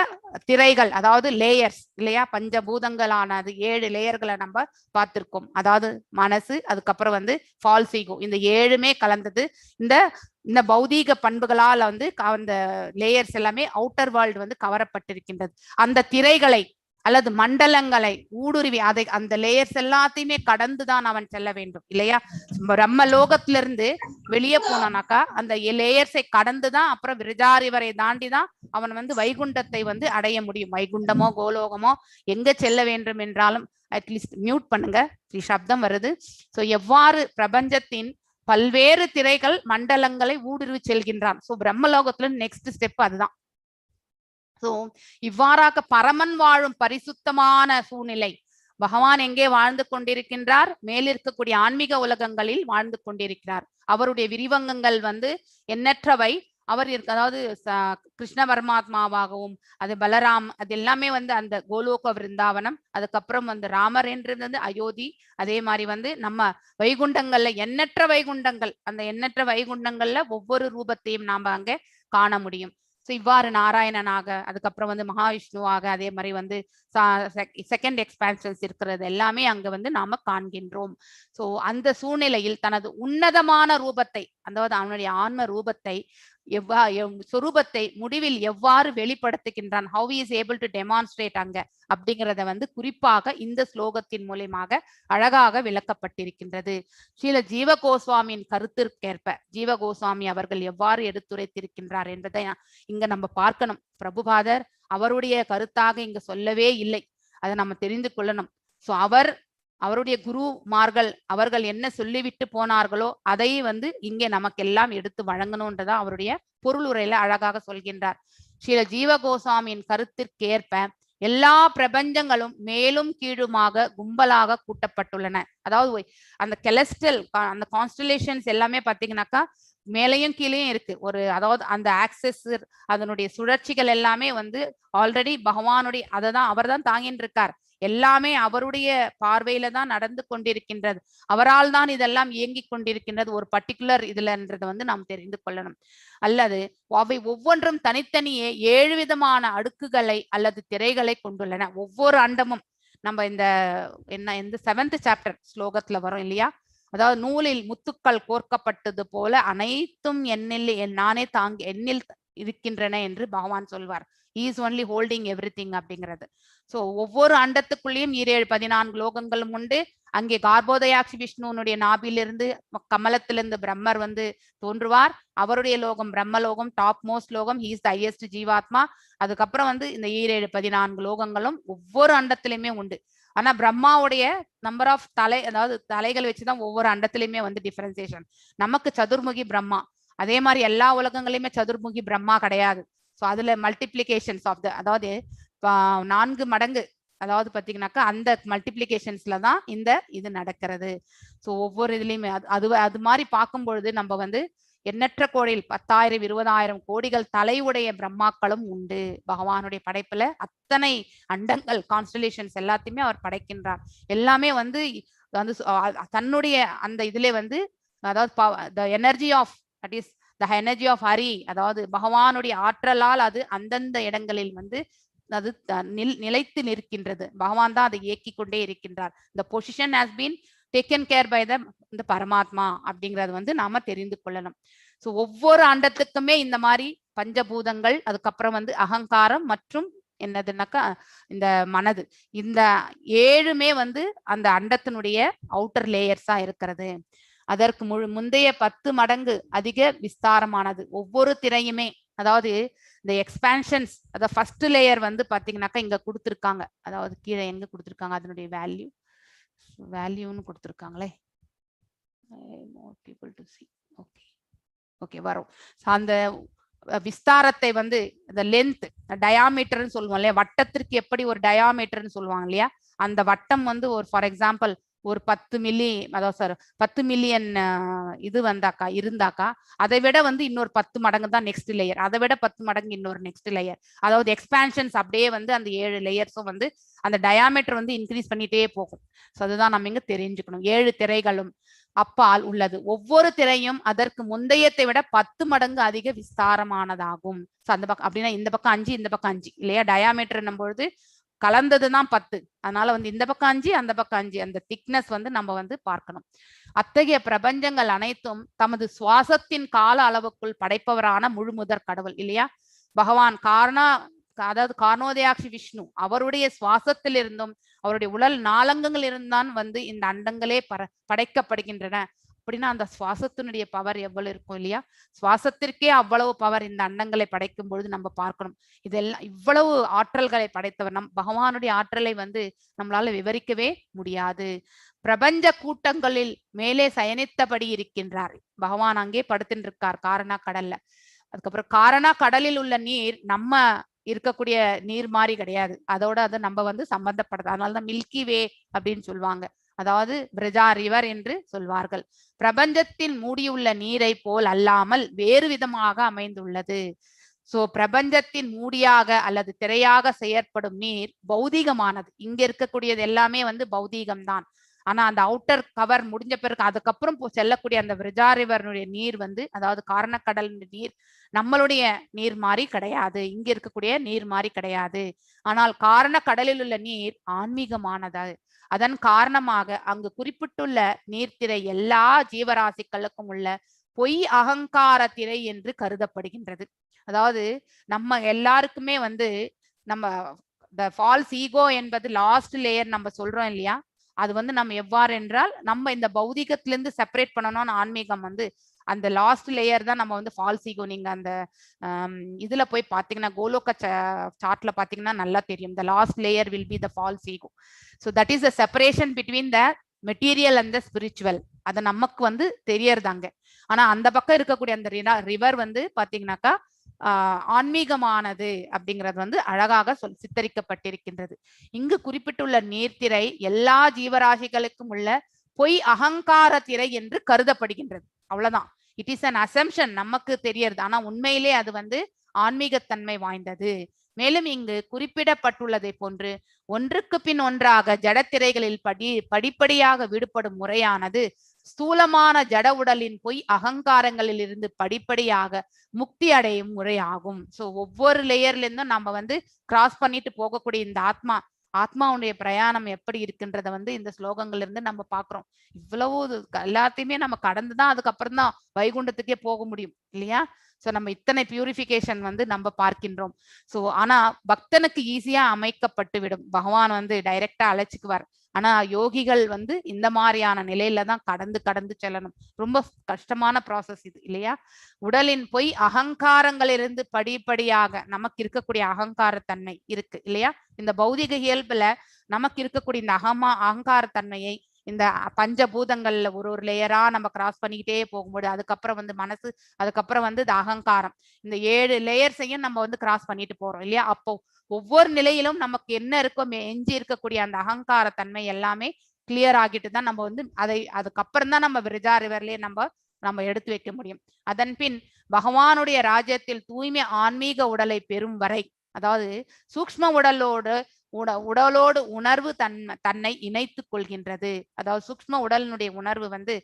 திரைகள், அதாவது லேயர்ஸ் இல்லையா, பஞ்சபூதங்களானது 7 லேயர்களை நம்ம பார்த்திருக்கோம். அதாவது மனசு, அதுக்கப்புறம் ஃபால்ஸ் ஈகோ, இந்த 7மே கலந்தது இந்த பௌதீக பண்புகளால் அந்த லேயர்ஸ் எல்லாமே அவுட்டர் வேர்ல்டு கவரப்பட்டிருக்கின்றது. அந்த திரைகளை அல்லது மண்டலங்களை ஊடுருவி அந்த லேயர்ஸ் எல்லாத்தையுமே கடந்துதான் அவன் செல்ல வேண்டும் இல்லையா. பிரம்ம லோகத்திலிருந்து வெளியே போனானாக்கா அந்த லேயர்ஸை கடந்துதான் அப்புறம் விரஜாரிவரை தாண்டிதான் அவன் வைகுண்டத்தை அடைய முடியும். வைகுண்டமோ கோலோகமோ எங்க செல்ல வேண்டும் என்றாலும், அட்லீஸ்ட் மியூட் பண்ணுங்க, சப்தம் வருது. சோ எவ்வாறு பிரபஞ்சத்தின் பல்வேறு திரைகள் மண்டலங்களை ஊடுருவி செல்கின்றான். சோ பிரம்மலோகத்துல நெக்ஸ்ட் ஸ்டெப் அதுதான். சோ இவ்வாறாக பரமன் வாழும் பரிசுத்தமான சூழ்நிலை, பகவான் எங்கே வாழ்ந்து கொண்டிருக்கின்றார்? மேலிருக்கக்கூடிய ஆன்மீக உலகங்களில் வாழ்ந்து கொண்டிருக்கிறார். அவருடைய விரிவங்கங்கள் எண்ணற்றவை. அவர் அதாவது கிருஷ்ண பரமாத்மாவாகவும், அது பலராம், அது எல்லாமே அந்த கோலோக விருந்தாவனம், அதுக்கப்புறம் ராமர் என்று அயோத்தி, அதே மாதிரி நம்ம வைகுண்டங்கள்ல எண்ணற்ற வைகுண்டங்கள், அந்த எண்ணற்ற வைகுண்டங்கள்ல ஒவ்வொரு ரூபத்தையும் நாம அங்க காண முடியும். ஸோ இவ்வாறு நாராயணனாக, அதுக்கப்புறம் மகாவிஷ்ணுவாக, அதே மாதிரி செகண்ட் எக்ஸ்பான்ஷன்ஸ் இருக்கிறது எல்லாமே அங்க நாம காண்கின்றோம். ஸோ அந்த சூழ்நிலையில் தனது உன்னதமான ரூபத்தை, அதாவது அவனுடைய ஆன்ம ரூபத்தை சொரூபத்தை முடிவில் எவ்வாறு வெளிப்படுத்துகின்றான், how he is able to demonstrate அங்க அப்படிங்கிறத குறிப்பாக இந்த ஸ்லோகத்தின் மூலமாக அழகாக விளக்கப்பட்டிருக்கின்றது. ஸ்ரீல ஜீவ கோஸ்வாமியின் கருத்திற்கேற்ப ஜீவ கோஸ்வாமி அவர்கள் எவ்வாறு எடுத்துரைத்திருக்கின்றார் என்பதை இங்க நம்ம பார்க்கணும். பிரபுபாதர் அவருடைய கருத்தாக இங்க சொல்லவே இல்லை, அதை நம்ம தெரிந்து கொள்ளணும். சோ அவருடைய குருமார்கள் அவர்கள் என்ன சொல்லிவிட்டு போனார்களோ அதை இங்கே நமக்கெல்லாம் எடுத்து வழங்கணும்ன்றதா அவருடைய பொருளுரையில அழகாக சொல்கின்றார். ஸ்ரீல ஜீவ கோஸ்வாமியின் கருத்திற்கேற்ப எல்லா பிரபஞ்சங்களும் மேலும் கீழுமாக கும்பலாக கூட்டப்பட்டுள்ளன. அதாவது அந்த கெலஸ்ட்ரல் அந்த கான்ஸ்டலேஷன்ஸ் எல்லாமே பாத்தீங்கன்னாக்கா மேலையும் கீழையும் இருக்கு. அதாவது அந்த ஆக்சஸ், அதனுடைய சுழற்சிகள் எல்லாமே ஆல்ரெடி பகவானுடைய அவர் தான் தாங்கிட்டு இருக்கார். எல்லாமே அவருடைய பார்வையில தான் நடந்து கொண்டிருக்கின்றது. அவரால் தான் இதெல்லாம் இயங்கிக் கொண்டிருக்கின்றது ஒரு பர்டிகுலர் இதுலன்றதை நாம் தெரிந்து கொள்ளணும். அல்லது அவை ஒவ்வொன்றும் தனித்தனியே 7 விதமான அடுக்குகளை அல்லது திரைகளை கொண்டுள்ளன. ஒவ்வொரு அண்டமும் நம்ம இந்த 7th சாப்டர் ஸ்லோகத்துல வரும் இல்லையா, அதாவது நூலில் முத்துக்கள் கோர்க்கப்பட்டது போல அனைத்தும் நானே என்னில் இருக்கின்றன என்று பகவான் சொல்வார். He is only holding everything அப்படிங்கிறது. சோ ஒவ்வொரு அண்டத்துக்குள்ளேயும் 14 லோகங்களும் உண்டு. அங்கே கார்போதயாட்சி விஷ்ணுனுடைய நாபிலிருந்து கமலத்திலிருந்து பிரம்மர் தோன்றுவார். அவருடைய லோகம் பிரம்மலோகம், டாப் மோஸ்ட் லோகம். ஹி இஸ் த ஹையஸ்ட் ஜீவாத்மா. அதுக்கப்புறம் இந்த 14 லோகங்களும் ஒவ்வொரு அண்டத்திலுமே உண்டு. ஆனா பிரம்மாவுடைய நம்பர் ஆஃப் அதாவது தலைகள் வச்சுதான் ஒவ்வொரு அண்டத்திலுமே டிஃபரன்சியேஷன். நமக்கு சதுர்முகி பிரம்மா, அதே மாதிரி எல்லா உலகங்களையுமே சதுர்முகி பிரம்மா கிடையாது. ஸோ அதுல மல்டிப்ளிகேஷன்ஸ் ஆஃப் அதாவது 4 மடங்கு, அதாவது பாத்தீங்கன்னாக்கா அந்த மல்டிப்ளிகேஷன்ஸ்ல தான் இது நடக்கிறது. ஸோ ஒவ்வொரு இதுலயுமே அது மாதிரி பார்க்கும் பொழுது நம்ம எண்ணற்ற கோடியில் 10,000 20,000 கோடிகள் தலையுடைய பிரம்மாக்களும் உண்டு. பகவானுடைய படைப்புல அத்தனை அண்டங்கள் கான்ஸ்டலேஷன்ஸ் எல்லாத்தையுமே அவர் படைக்கின்றார். எல்லாமே தன்னுடைய அந்த இதுல அதாவது energy of the energy of Hari, அதாவது பகவானுடைய ஆற்றலால் அது அந்தந்த இடங்களில் அது நிலைத்து நிற்கின்றது. பகவான் தான் அதை இயக்கி கொண்டே இருக்கின்றார். the position has been taken care by the பரமாத்மா அப்படிங்கறது நாம தெரிந்து கொள்ளணும். சோ ஒவ்வொரு அண்டத்துக்குமே இந்த மாதிரி பஞ்சபூதங்கள், அதுக்கப்புறம் அகங்காரம் மற்றும் என்னதுன்னாக்கா இந்த மனது, இந்த 7மே அந்த அண்டத்தினுடைய அவுட்டர் லேயர்ஸா இருக்கிறது. அதற்கு முந்தைய 10 மடங்கு அதிக விஸ்தாரமானது. ஒவ்வொரு திரையுமே, அதாவது இந்த எக்ஸ்பான்ஷன்ஸ், அத ஃபர்ஸ்ட் லேயர் பாத்தீங்கன்னாக்கா இங்க கொடுத்துருக்காங்க. அதாவது கீழே எங்க கொடுத்துருக்காங்க, அதனுடைய வேல்யூன்னு கொடுத்துருக்காங்களே. More people to see. Okay. Okay வரும். அந்த விஸ்தாரத்தை வந்து இந்த லென்த் டயாமீட்டர்னு சொல்லுவோம் இல்லையா, வட்டத்திற்கு எப்படி ஒரு டயாமீட்டர்னு சொல்லுவாங்க இல்லையா, அந்த வட்டம் வந்து ஒரு ஃபார் எக்ஸாம்பிள் ஒரு 10 மில்லி, அதாவது சார் 10 மில்லியன் இது வந்தாக்கா இருந்தாக்கா அதை விட வந்து இன்னொரு 10 மடங்கு தான் நெக்ஸ்ட் லேயர், அதை விட 10 மடங்கு இன்னொரு நெக்ஸ்ட் லேயர். அதாவது எக்ஸ்பான்ஷன்ஸ் அப்படியே வந்து அந்த 7 லேயர்ஸும் வந்து அந்த டயாமீட்டர் வந்து இன்க்ரீஸ் பண்ணிட்டே போகும். ஸோ அதுதான் நம்ம இங்க தெரிஞ்சுக்கணும். 7 திரைகளும் அப்பால் உள்ளது. ஒவ்வொரு திரையும் அதற்கு முந்தையத்தை விட 10 மடங்கு அதிக விஸ்தாரமானதாகும். ஸோ அந்த பக்கம் அப்படின்னா இந்த பக்கம் 5 இந்த பக்கம் 5 இல்லையா, டயாமீட்டர் பொழுது கலந்ததுதான் 10. அதனால வந்து இந்த பக்கம் 5 அந்த பக்கம் 5 அந்த திக்னஸ் வந்து நம்ம வந்து பார்க்கணும். அத்தகைய பிரபஞ்சங்கள் அனைத்தும் தமது சுவாசத்தின் கால அளவுக்குள் படைப்பவரான முழுமுதற் கடவுள் இல்லையா. பகவான் அதாவது காரணோதயாட்சி விஷ்ணு அவருடைய சுவாசத்திலிருந்தும் அவருடைய உடல் நாளங்கங்கள் இருந்தான் வந்து இந்த அண்டங்களே படைக்கப்படுகின்றன. அப்படின்னா அந்த சுவாசத்தினுடைய பவர் எவ்வளவு இருக்கும் இல்லையா, சுவாசத்திற்கே அவ்வளவு பவர் இந்த அண்டங்களை படைக்கும் பொழுது நம்ம பார்க்கணும். இதெல்லாம் இவ்வளவு ஆற்றல்களை படைத்தவர் பகவானுடைய ஆற்றலை வந்து நம்மளால விவரிக்கவே முடியாது. பிரபஞ்ச கூட்டங்களில் மேலே சயனித்தபடி இருக்கின்றார் பகவான், அங்கே படுத்துட்டு இருக்கார் காரணா கடல்ல. அதுக்கப்புறம் காரணா கடலில் உள்ள நீர் நம்ம இருக்கக்கூடிய நீர் மாதிரி கிடையாது, அதோட அதை நம்ம வந்து சம்பந்தப்படுது. அதனாலதான் மில்கி வே அப்படின்னு சொல்லுவாங்க, அதாவது பிரஜா ரிவர் என்று சொல்வார்கள். பிரபஞ்சத்தில் மூடியுள்ள நீரை போல் அல்லாமல் வேறு விதமாக அமைந்துள்ளது. சோ பிரபஞ்சத்தின் மூடியாக அல்லது திரையாக செயற்படும் நீர் பௌதீகமானது. இங்க இருக்கக்கூடியது எல்லாமே வந்து பௌதீகம்தான். ஆனா அந்த அவுட்டர் கவர் முடிஞ்ச பிறகு அதுக்கப்புறம் செல்லக்கூடிய அந்த விரஜா ரிவருடைய நீர் வந்து, அதாவது காரணக்கடல் நீர் நம்மளுடைய நீர் மாதிரி கிடையாது, இங்க இருக்கக்கூடிய நீர் மாதிரி கிடையாது. ஆனால் காரண கடலில் உள்ள நீர் ஆன்மீகமானது. அதன் காரணமாக அங்கு குறிப்பிட்டுள்ள நீர்த்திரை எல்லா ஜீவராசிகளுக்கும் உள்ள பொய் அகங்கார திரை என்று கருதப்படுகின்றது. அதாவது நம்ம எல்லாருக்குமே வந்து நம்ம ஃபால்ஸ் ஈகோ என்பது லாஸ்ட் லேயர் நம்ம சொல்றோம் இல்லையா, அது வந்து நம்ம எவ்வாறு என்றால் நம்ம இந்த பௌதிகத்திலிருந்து செப்பரேட் பண்ணணும்னு ஆன்மீகம் வந்து அந்த லாஸ்ட் லேயர் தான் நம்ம வந்து ஃபால்ஸ் ஈகோ. நீங்க அந்த இதுல போய் பாத்தீங்கன்னா கோலோக சார்ட்ல பாத்தீங்கன்னா நல்லா தெரியும், the last layer will be the false ego. So that is the separation between the material and the spiritual. அது நமக்கு வந்து தெரியறதாங்க. ஆனா அந்த பக்கம் இருக்கக்கூடிய அந்த ரிவர் வந்து பாத்தீங்கன்னாக்கா ஆன்மீகமானது அப்படிங்கிறது வந்து அழகாக சித்தரிக்கப்பட்டிருக்கின்றது. இங்கு குறிப்பிட்டுள்ள நீர்த்திரை எல்லா ஜீவராசிகளுக்கும் உள்ள பொய் அகங்கார திரை என்று கருதப்படுகின்றது. அவ்வளவுதான். இட் இஸ் அன் அசம்ஷன், நமக்கு தெரியறது. ஆனா உண்மையிலே அது வந்து ஆன்மீகத்தன்மை வாய்ந்தது. மேலும் இங்கு குறிப்பிடப்பட்டுள்ளதை போன்று ஒன்றுக்கு பின் ஒன்றாக ஜடத்திரைகளில் படிப்படியாக விடுபடும் முறையானது ஸ்தூலமான ஜட உடலின் பொய் அகங்காரங்களில் இருந்து படிப்படியாக முக்தி அடையும் முறையாகும். சோ ஒவ்வொரு லேயர்ல இருந்தும் நம்ம வந்து கிராஸ் பண்ணிட்டு போகக்கூடிய இந்த ஆத்மாவுடைய பிரயாணம் எப்படி இருக்குன்றத வந்து இந்த ஸ்லோகங்கள்ல இருந்து நம்ம பாக்குறோம். இவ்வளவு எல்லாத்தையுமே நம்ம கடந்துதான் அதுக்கப்புறம் தான் வைகுண்டத்துக்கே போக முடியும் இல்லையா. சோ நம்ம இத்தனை பியூரிபிகேஷன் வந்து நம்ம பார்க்கின்றோம். சோ ஆனா பக்தனுக்கு ஈஸியா அமைக்கப்பட்டு விடும், பகவான் வந்து டைரக்டா அழைச்சிக்குவார். ஆனா யோகிகள் வந்து இந்த மாதிரியான நிலையில தான் கடந்து செல்லணும். ரொம்ப கஷ்டமான ப்ராசஸ் இது இல்லையா. உடலின் பொய் அகங்காரங்களிலிருந்து படிப்படியாக நமக்கு இருக்கக்கூடிய அகங்காரத்தன்மை இருக்கு இல்லையா. இந்த பௌதிக இயல்புல நமக்கு இருக்கக்கூடிய இந்த அகங்காரத்தன்மையை இந்த பஞ்சபூதங்கள்ல ஒரு லேயரா நம்ம கிராஸ் பண்ணிக்கிட்டே போகும்போது அதுக்கப்புறம் வந்து மனசு, அதுக்கப்புறம் வந்து இந்த அகங்காரம், இந்த 7 லேயர்ஸையும் நம்ம வந்து கிராஸ் பண்ணிட்டு போறோம் இல்லையா. அப்போ ஒவ்வொரு நிலையிலும் நமக்கு என்ன இருக்கோ எஞ்சி இருக்கக்கூடிய அந்த அகங்கார தன்மை எல்லாமே கிளியர் ஆகிட்டு தான் நம்ம வந்து அதுக்கப்புறம் தான் நம்ம விரஜா ரிவர்லயே நம்ம எடுத்து வைக்க முடியும். அதன் பின் பகவானுடைய ராஜ்யத்தில் தூய்மை ஆன்மீக உடலை பெறும் வரை, அதாவது சூக்ஷ்ம உடலோடு உணர்வு தன்னை இணைத்துக் கொள்கின்றது. அதாவது சூக்ஷ்ம உடலினுடைய உணர்வு வந்து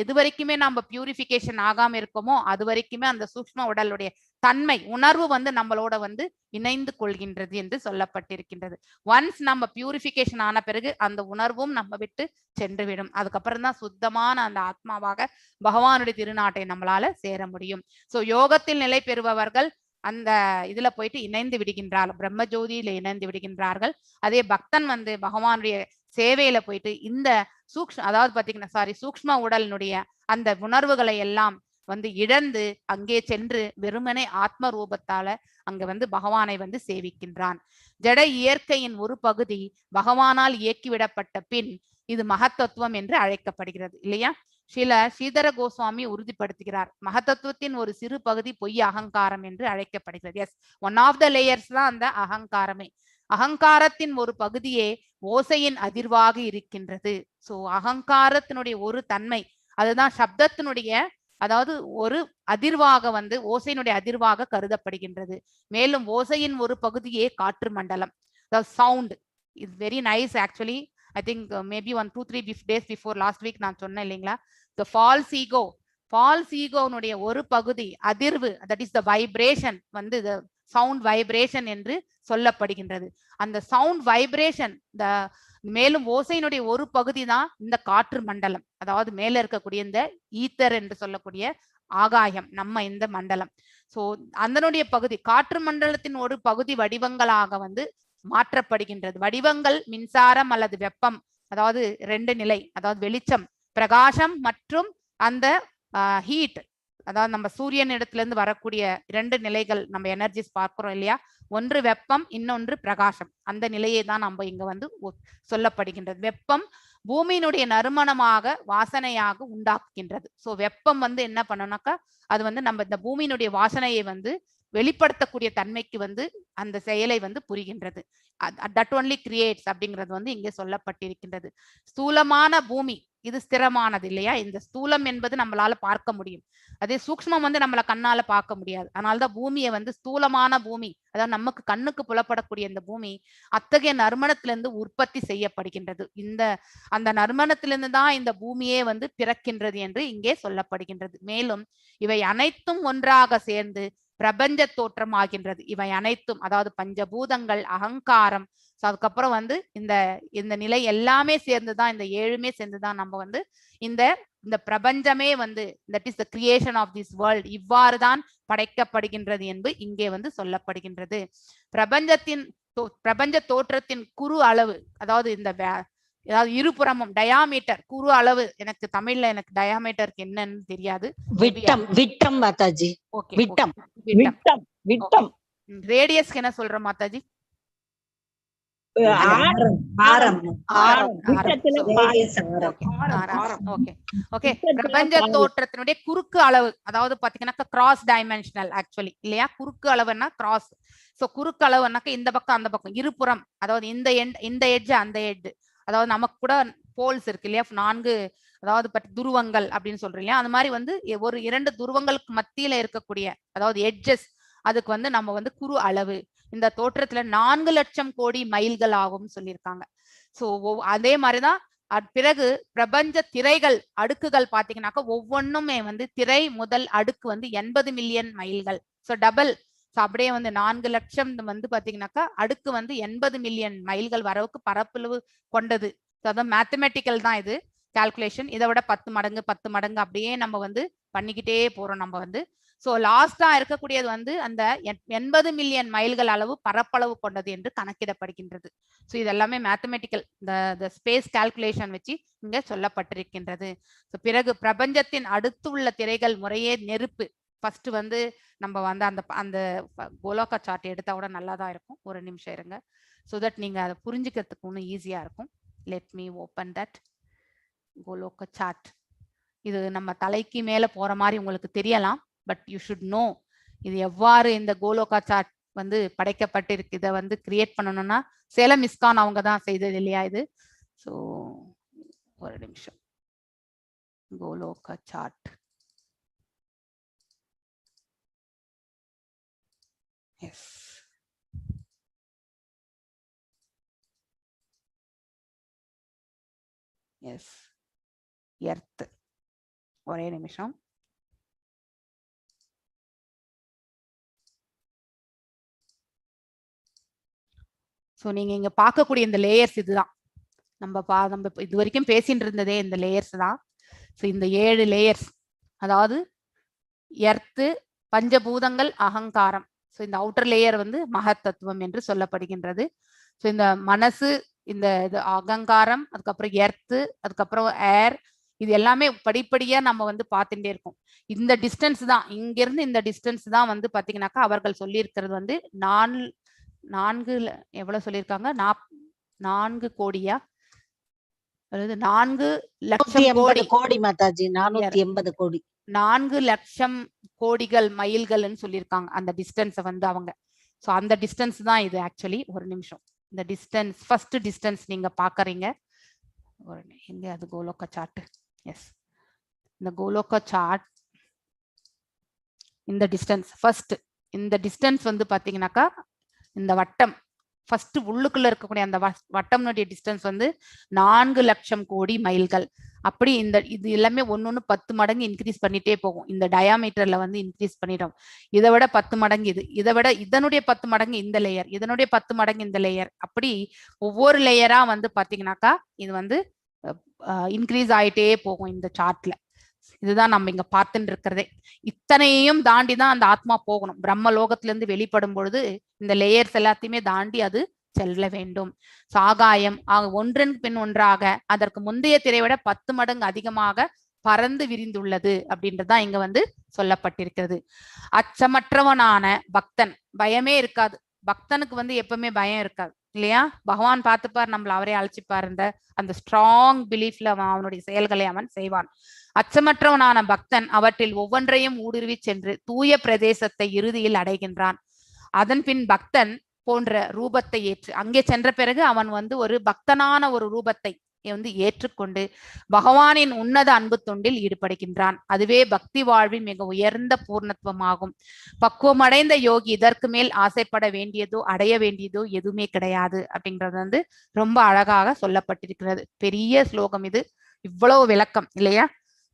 எது வரைக்குமே நம்ம பியூரிபிகேஷன் ஆகாம இருக்கோமோ அது வரைக்குமே அந்த சூக்ஷ்ம உடலுடைய தன்மை உணர்வு வந்து நம்மளோட வந்து இணைந்து கொள்கின்றது என்று சொல்லப்பட்டிருக்கின்றது. ஒன்ஸ் நம்ம பியூரிபிகேஷன் ஆன பிறகு அந்த உணர்வும் நம்ம விட்டு சென்றுவிடும். அதுக்கப்புறம் தான் சுத்தமான அந்த ஆத்மாவாக பகவானுடைய திருநாட்டை நம்மளால சேர முடியும். சோ யோகத்தில் நிலை பெறுபவர்கள் அந்த இதுல போயிட்டு இணைந்து விடுகின்றார்கள், பிரம்ம ஜோதியில இணைந்து விடுகின்றார்கள். அதே பக்தன் வந்து பகவானுடைய சேவையில போயிட்டு இந்த சூக்ஷ்ம உடலினுடைய அந்த உணர்வுகளை எல்லாம் வந்து இழந்து அங்கே சென்று வெறுமனே ஆத்ம ரூபத்தால அங்க வந்து பகவானை வந்து சேவிக்கின்றான். ஜட இயற்கையின் ஒரு பகுதி பகவானால் இயக்கிவிடப்பட்ட பின் இது மகத்தத்துவம் என்று அழைக்கப்படுகிறது இல்லையா. ஸ்ரீதர கோஸ்வாமி உறுதிப்படுத்துகிறார். மகதத்துவத்தின் ஒரு சிறு பகுதி பொய் அகங்காரம் என்று அழைக்கப்படுகிறது. Yes, one of the layers தான் அந்த அகங்காரமே. அகங்காரத்தின் ஒரு பகுதியே ஓசையின் அதிர்வாக இருக்கின்றது. சோ அகங்காரத்தினுடைய ஒரு தன்மை அதுதான் சப்தத்தினுடைய, அதாவது ஒரு அதிர்வாக வந்து ஓசையினுடைய அதிர்வாக கருதப்படுகின்றது. மேலும் ஓசையின் ஒரு பகுதியே காற்று மண்டலம். Sound is very nice actually. I think maybe 1-2-3 days before last week நான் சொன்னேன் இல்லைங்களா, the false ego னுடைய ஒரு பகுதி அதிர்வு, that is the vibration வந்து the sound vibration என்று சொல்லப்படுகின்றது. அந்த sound vibration மேலும் ஓசையினுடைய ஒரு பகுதி தான் இந்த காற்று மண்டலம், அதாவது மேல இருக்கக்கூடிய இந்த ஈத்தர் என்று சொல்லக்கூடிய ஆகாயம், நம்ம இந்த மண்டலம். சோ அதனுடைய பகுதி காற்று மண்டலத்தின் ஒரு பகுதி வடிவங்களாக வந்து மாற்றப்படுகின்றது. வடிவங்கள் மின்சாரம் அல்லது வெப்பம், அதாவது ரெண்டு நிலை, அதாவது வெளிச்சம், பிரகாசம் மற்றும் அந்த ஹீட், அதாவது நம்ம சூரியன் இடத்துல இருந்து வரக்கூடிய இரண்டு நிலைகள் நம்ம எனர்ஜிஸ் பார்க்கிறோம் இல்லையா, ஒன்று வெப்பம், இன்னொன்று பிரகாசம். அந்த நிலையை தான் நம்ம இங்க வந்து சொல்லப்படுகின்றது. வெப்பம் பூமியினுடைய நறுமணமாக வாசனையாக உண்டாக்குகின்றது. சோ வெப்பம் வந்து என்ன பண்ணணும்னாக்கா, அது வந்து நம்ம இந்த பூமியினுடைய வாசனையை வந்து வெளிப்படுத்தக்கூடிய தன்மைக்கு வந்து அந்த செயலை வந்து புரிகின்றது. தட் ஒன்லி கிரியேட்ஸ் அப்படிங்கிறது வந்து இங்கே சொல்லப்பட்டிருக்கின்றது. ஸ்தூலமான பூமி இது ஸ்திரமானது இல்லையா, இந்த ஸ்தூலம் என்பது நம்மளால பார்க்க முடியும், அதே சூக்ஷ்மம் வந்து நம்மள கண்ணால பார்க்க முடியாது. அதனாலதான் பூமியை வந்து ஸ்தூலமான பூமி, அதாவது நமக்கு கண்ணுக்கு புலப்படக்கூடிய இந்த பூமி அத்தகைய நறுமணத்திலிருந்து உற்பத்தி செய்யப்படுகின்றது. அந்த நறுமணத்திலிருந்து தான் இந்த பூமியே வந்து பிறக்கின்றது என்று இங்கே சொல்லப்படுகின்றது. மேலும் இவை அனைத்தும் ஒன்றாக சேர்ந்து பிரபஞ்ச தோற்றம் ஆகின்றது. இவை அனைத்தும், அதாவது பஞ்சபூதங்கள், அகங்காரம், அதுக்கப்புறம் வந்து இந்த நிலை எல்லாமே சேர்ந்துதான், இந்த ஏழுமே சேர்ந்துதான் நம்ம வந்து இந்த பிரபஞ்சமே வந்து that is the creation of this world, இவ்வாறுதான் படைக்கப்படுகின்றது என்று இங்கே வந்து சொல்லப்படுகின்றது. பிரபஞ்ச தோற்றத்தின் குறு அளவு, அதாவது அதாவது இருபுறமும் டயாமீட்டர், குறு அளவு, எனக்கு தமிழ்ல எனக்கு டயாமீட்டருக்கு என்னன்னு தெரியாது. விட்டம் மாதாஜி. ஓகே, விட்டம். ரேடியஸ்க்கு என்ன சொல்ற மாதாஜி? பிரபஞ்ச தோற்றத்தினுடைய குறுக்கு அளவு, அதாவது பாத்தீங்கன்னா கிராஸ் டைமென்ஷனல் ஆக்சுவலி இல்லையா, குறுக்கு அளவுன்னா கிராஸ். சோ குறுக்கு அளவுனாக்க இந்த பக்கம் அந்த பக்கம் இருபுறம், அதாவது இந்த எட்ஜ் அந்த எட்ஜ், அதாவது நமக்கு கூட போல்ஸ் இருக்கு இல்லையா, 4 அதாவது துருவங்கள் அப்படின்னு சொல்றோம் இல்லையா, அந்த மாதிரி வந்து ஒரு 2 துருவங்களுக்கு மத்தியில இருக்கக்கூடிய, அதாவது எட்ஜஸ், அதுக்கு வந்து நம்ம வந்து குறு அளவு. இந்த தோற்றத்துல 4 லட்சம் கோடி மைல்கள் ஆகும் சொல்லியிருக்காங்க. சோ அதே மாதிரிதான் பிறகு பிரபஞ்ச திரைகள் அடுக்குகள் பாத்தீங்கன்னாக்கா ஒவ்வொன்றுமே வந்து திரை முதல் அடுக்கு வந்து 80 மில்லியன் மைல்கள். So double. அப்படியே வந்து 4 லட்சம் வந்து பாத்தீங்கன்னாக்கா அடுக்கு வந்து 80 மில்லியன் மைல்கள் வரவுக்கு பரப்பளவு கொண்டது. அதான் மேத்தமெட்டிக்கல் தான் இது கால்குலேஷன். இதை விட 10 மடங்கு அப்படியே நம்ம வந்து பண்ணிக்கிட்டே போறோம் நம்ம வந்து. சோ லாஸ்டா இருக்கக்கூடியது வந்து அந்த 80 மில்லியன் மைல்கள் அளவு பரப்பளவு கொண்டது என்று கணக்கிடப்படுகின்றது. சோ இதெல்லாமே மேத்தமெட்டிக்கல், the ஸ்பேஸ் கால்குலேஷன் வச்சு இங்க சொல்லப்பட்டிருக்கின்றது. பிறகு பிரபஞ்சத்தின் அடுத்து உள்ள திரைகள் முறையே நெருப்பு. ஃபர்ஸ்ட் வந்து நம்ம வந்து அந்த கோலோகா சார்ட் எடுத்தா கூட நல்லா தான் இருக்கும். ஒரு நிமிஷம் இருங்க, ஸோ தட் நீங்க அதை புரிஞ்சுக்கிறதுக்கு இன்னும் ஈஸியா இருக்கும். Let me open that Goloka chart. இது நம்ம தலைக்கு மேல போற மாதிரி உங்களுக்கு தெரியலாம், பட் யூ ஷுட் நோ இது எவ்வாறு இந்த கோலோகா சார்ட் வந்து படைக்கப்பட்டிருக்கு. இதை வந்து கிரியேட் பண்ணணும்னா சேலம் ISKCON அவங்க தான் செய்தது இல்லையா இது. ஸோ ஒரு நிமிஷம், கோலோகா சார்ட். Yes. Yes. எர்த். ஒரே நிமிஷம். ஸோ நீங்க இங்க பார்க்கக்கூடிய இந்த லேயர்ஸ் இதுதான் நம்ம இது வரைக்கும் பேசிட்டு இருந்ததே இந்த லேயர்ஸ் தான். ஸோ இந்த 7 லேயர்ஸ், அதாவது எர்த்து, பஞ்சபூதங்கள், அகங்காரம். ஸோ இந்த அவுட்டர் லேயர் வந்து மகத்தத்துவம் என்று சொல்லப்படுகின்றது. ஸோ இந்த மனசு, இந்த இது அகங்காரம், அதுக்கப்புறம் எர்த்து, அதுக்கப்புறம் ஏர், இது எல்லாமே படிப்படியா நம்ம வந்து பார்த்துட்டே இருக்கோம். இந்த டிஸ்டன்ஸ் தான், இங்கிருந்து இந்த டிஸ்டன்ஸ் தான் வந்து பாத்தீங்கன்னாக்கா அவர்கள் சொல்லியிருக்கிறது வந்து 4 எவ்வளவு சொல்லியிருக்காங்க, 4 கோடியா அதாவது 4 லட்சம் கோடி கோடி மாதாஜி 480 கோடி 4 லட்சம் கோடிகள் மைல்கள்னு சொல்லியிருக்காங்க அந்த டிஸ்டன்ஸை வந்து அவங்க. ஸோ அந்த டிஸ்டன்ஸ் தான் இது ஆக்சுவலி. ஒரு நிமிஷம், இந்த டிஸ்டன்ஸ் ஃபர்ஸ்ட் டிஸ்டன்ஸ் நீங்க பாக்குறீங்க எங்க, அது கோலோக சார்ட். எஸ், இந்த கோலோக சார்ட், இந்த டிஸ்டன்ஸ் ஃபர்ஸ்ட், இந்த டிஸ்டன்ஸ் வந்து பாத்தீங்கன்னாக்கா இந்த வட்டம் ஃபர்ஸ்ட் உள்ளுக்குள்ள இருக்கக்கூடிய அந்த வட்டம்னுடைய டிஸ்டன்ஸ் வந்து 4 லட்சம் கோடி மைல்கள். அப்படி இந்த இது எல்லாமே ஒன்னொன்னு 10 மடங்கு இன்க்ரீஸ் பண்ணிட்டே போகும். இந்த டயாமீட்டர்ல வந்து இன்க்ரீஸ் பண்ணிடும். இதை விட 10 மடங்கு இது, இதை விட இதனுடைய 10 மடங்கு இந்த லேயர், இதனுடைய 10 மடங்கு இந்த லேயர், அப்படி ஒவ்வொரு லேயரா வந்து பாத்தீங்கன்னாக்கா இது வந்து இன்க்ரீஸ் ஆயிட்டே போகும் இந்த சார்ட்ல. இதுதான் நம்ம இங்க பார்த்துட்டு இருக்கிறதே. இத்தனையும் தாண்டி தான் அந்த ஆத்மா போகணும். பிரம்ம லோகத்துல இருந்து வெளிப்படும் பொழுது இந்த லேயர்ஸ் எல்லாத்தையுமே தாண்டி அது செல்ல வேண்டும். சாகாயம் ஒன்றன் பின் ஒன்றாக அதற்கு முந்தைய திரை விட 10 மடங்கு அதிகமாக பறந்து விரிந்துள்ளது அப்படின்றதுதான் இங்க வந்து சொல்லப்பட்டிருக்கிறது. அச்சமற்றவனான பக்தன், பயமே இருக்காது பக்தனுக்கு வந்து, எப்பவுமே பயம் இருக்காது இல்லையா? பகவான் பார்த்துப்பார், நம்மள அவரே அழைச்சிப்பார். அந்த ஸ்ட்ராங் பிலீஃப்ல அவனுடைய செயல்களை அவன் செய்வான். அச்சமற்றவனான பக்தன் அவற்றில் ஒவ்வொன்றையும் ஊடுருவி சென்று தூய பிரதேசத்தை இறுதியில் அடைகின்றான். அதன் பின் பக்தன் போன்ற ரூபத்தை ஏற்று, அங்கே சென்ற பிறகு அவன் வந்து ஒரு பக்தனான ஒரு ரூபத்தை வந்து ஏற்றுக்கொண்டு பகவானின் உன்னத அன்பு தொண்டில் ஈடுபடுகின்றான். அதுவே பக்தி வாழ்வின் மிக உயர்ந்த பூர்ணத்துவமாகும். பக்குவமடைந்த யோகி இதற்கு மேல் ஆசைப்பட வேண்டியதோ அடைய வேண்டியதோ எதுவுமே கிடையாது அப்படின்றது வந்து ரொம்ப அழகாக சொல்லப்பட்டிருக்கிறது. பெரிய ஸ்லோகம் இது, இவ்வளவு விளக்கம் இல்லையா?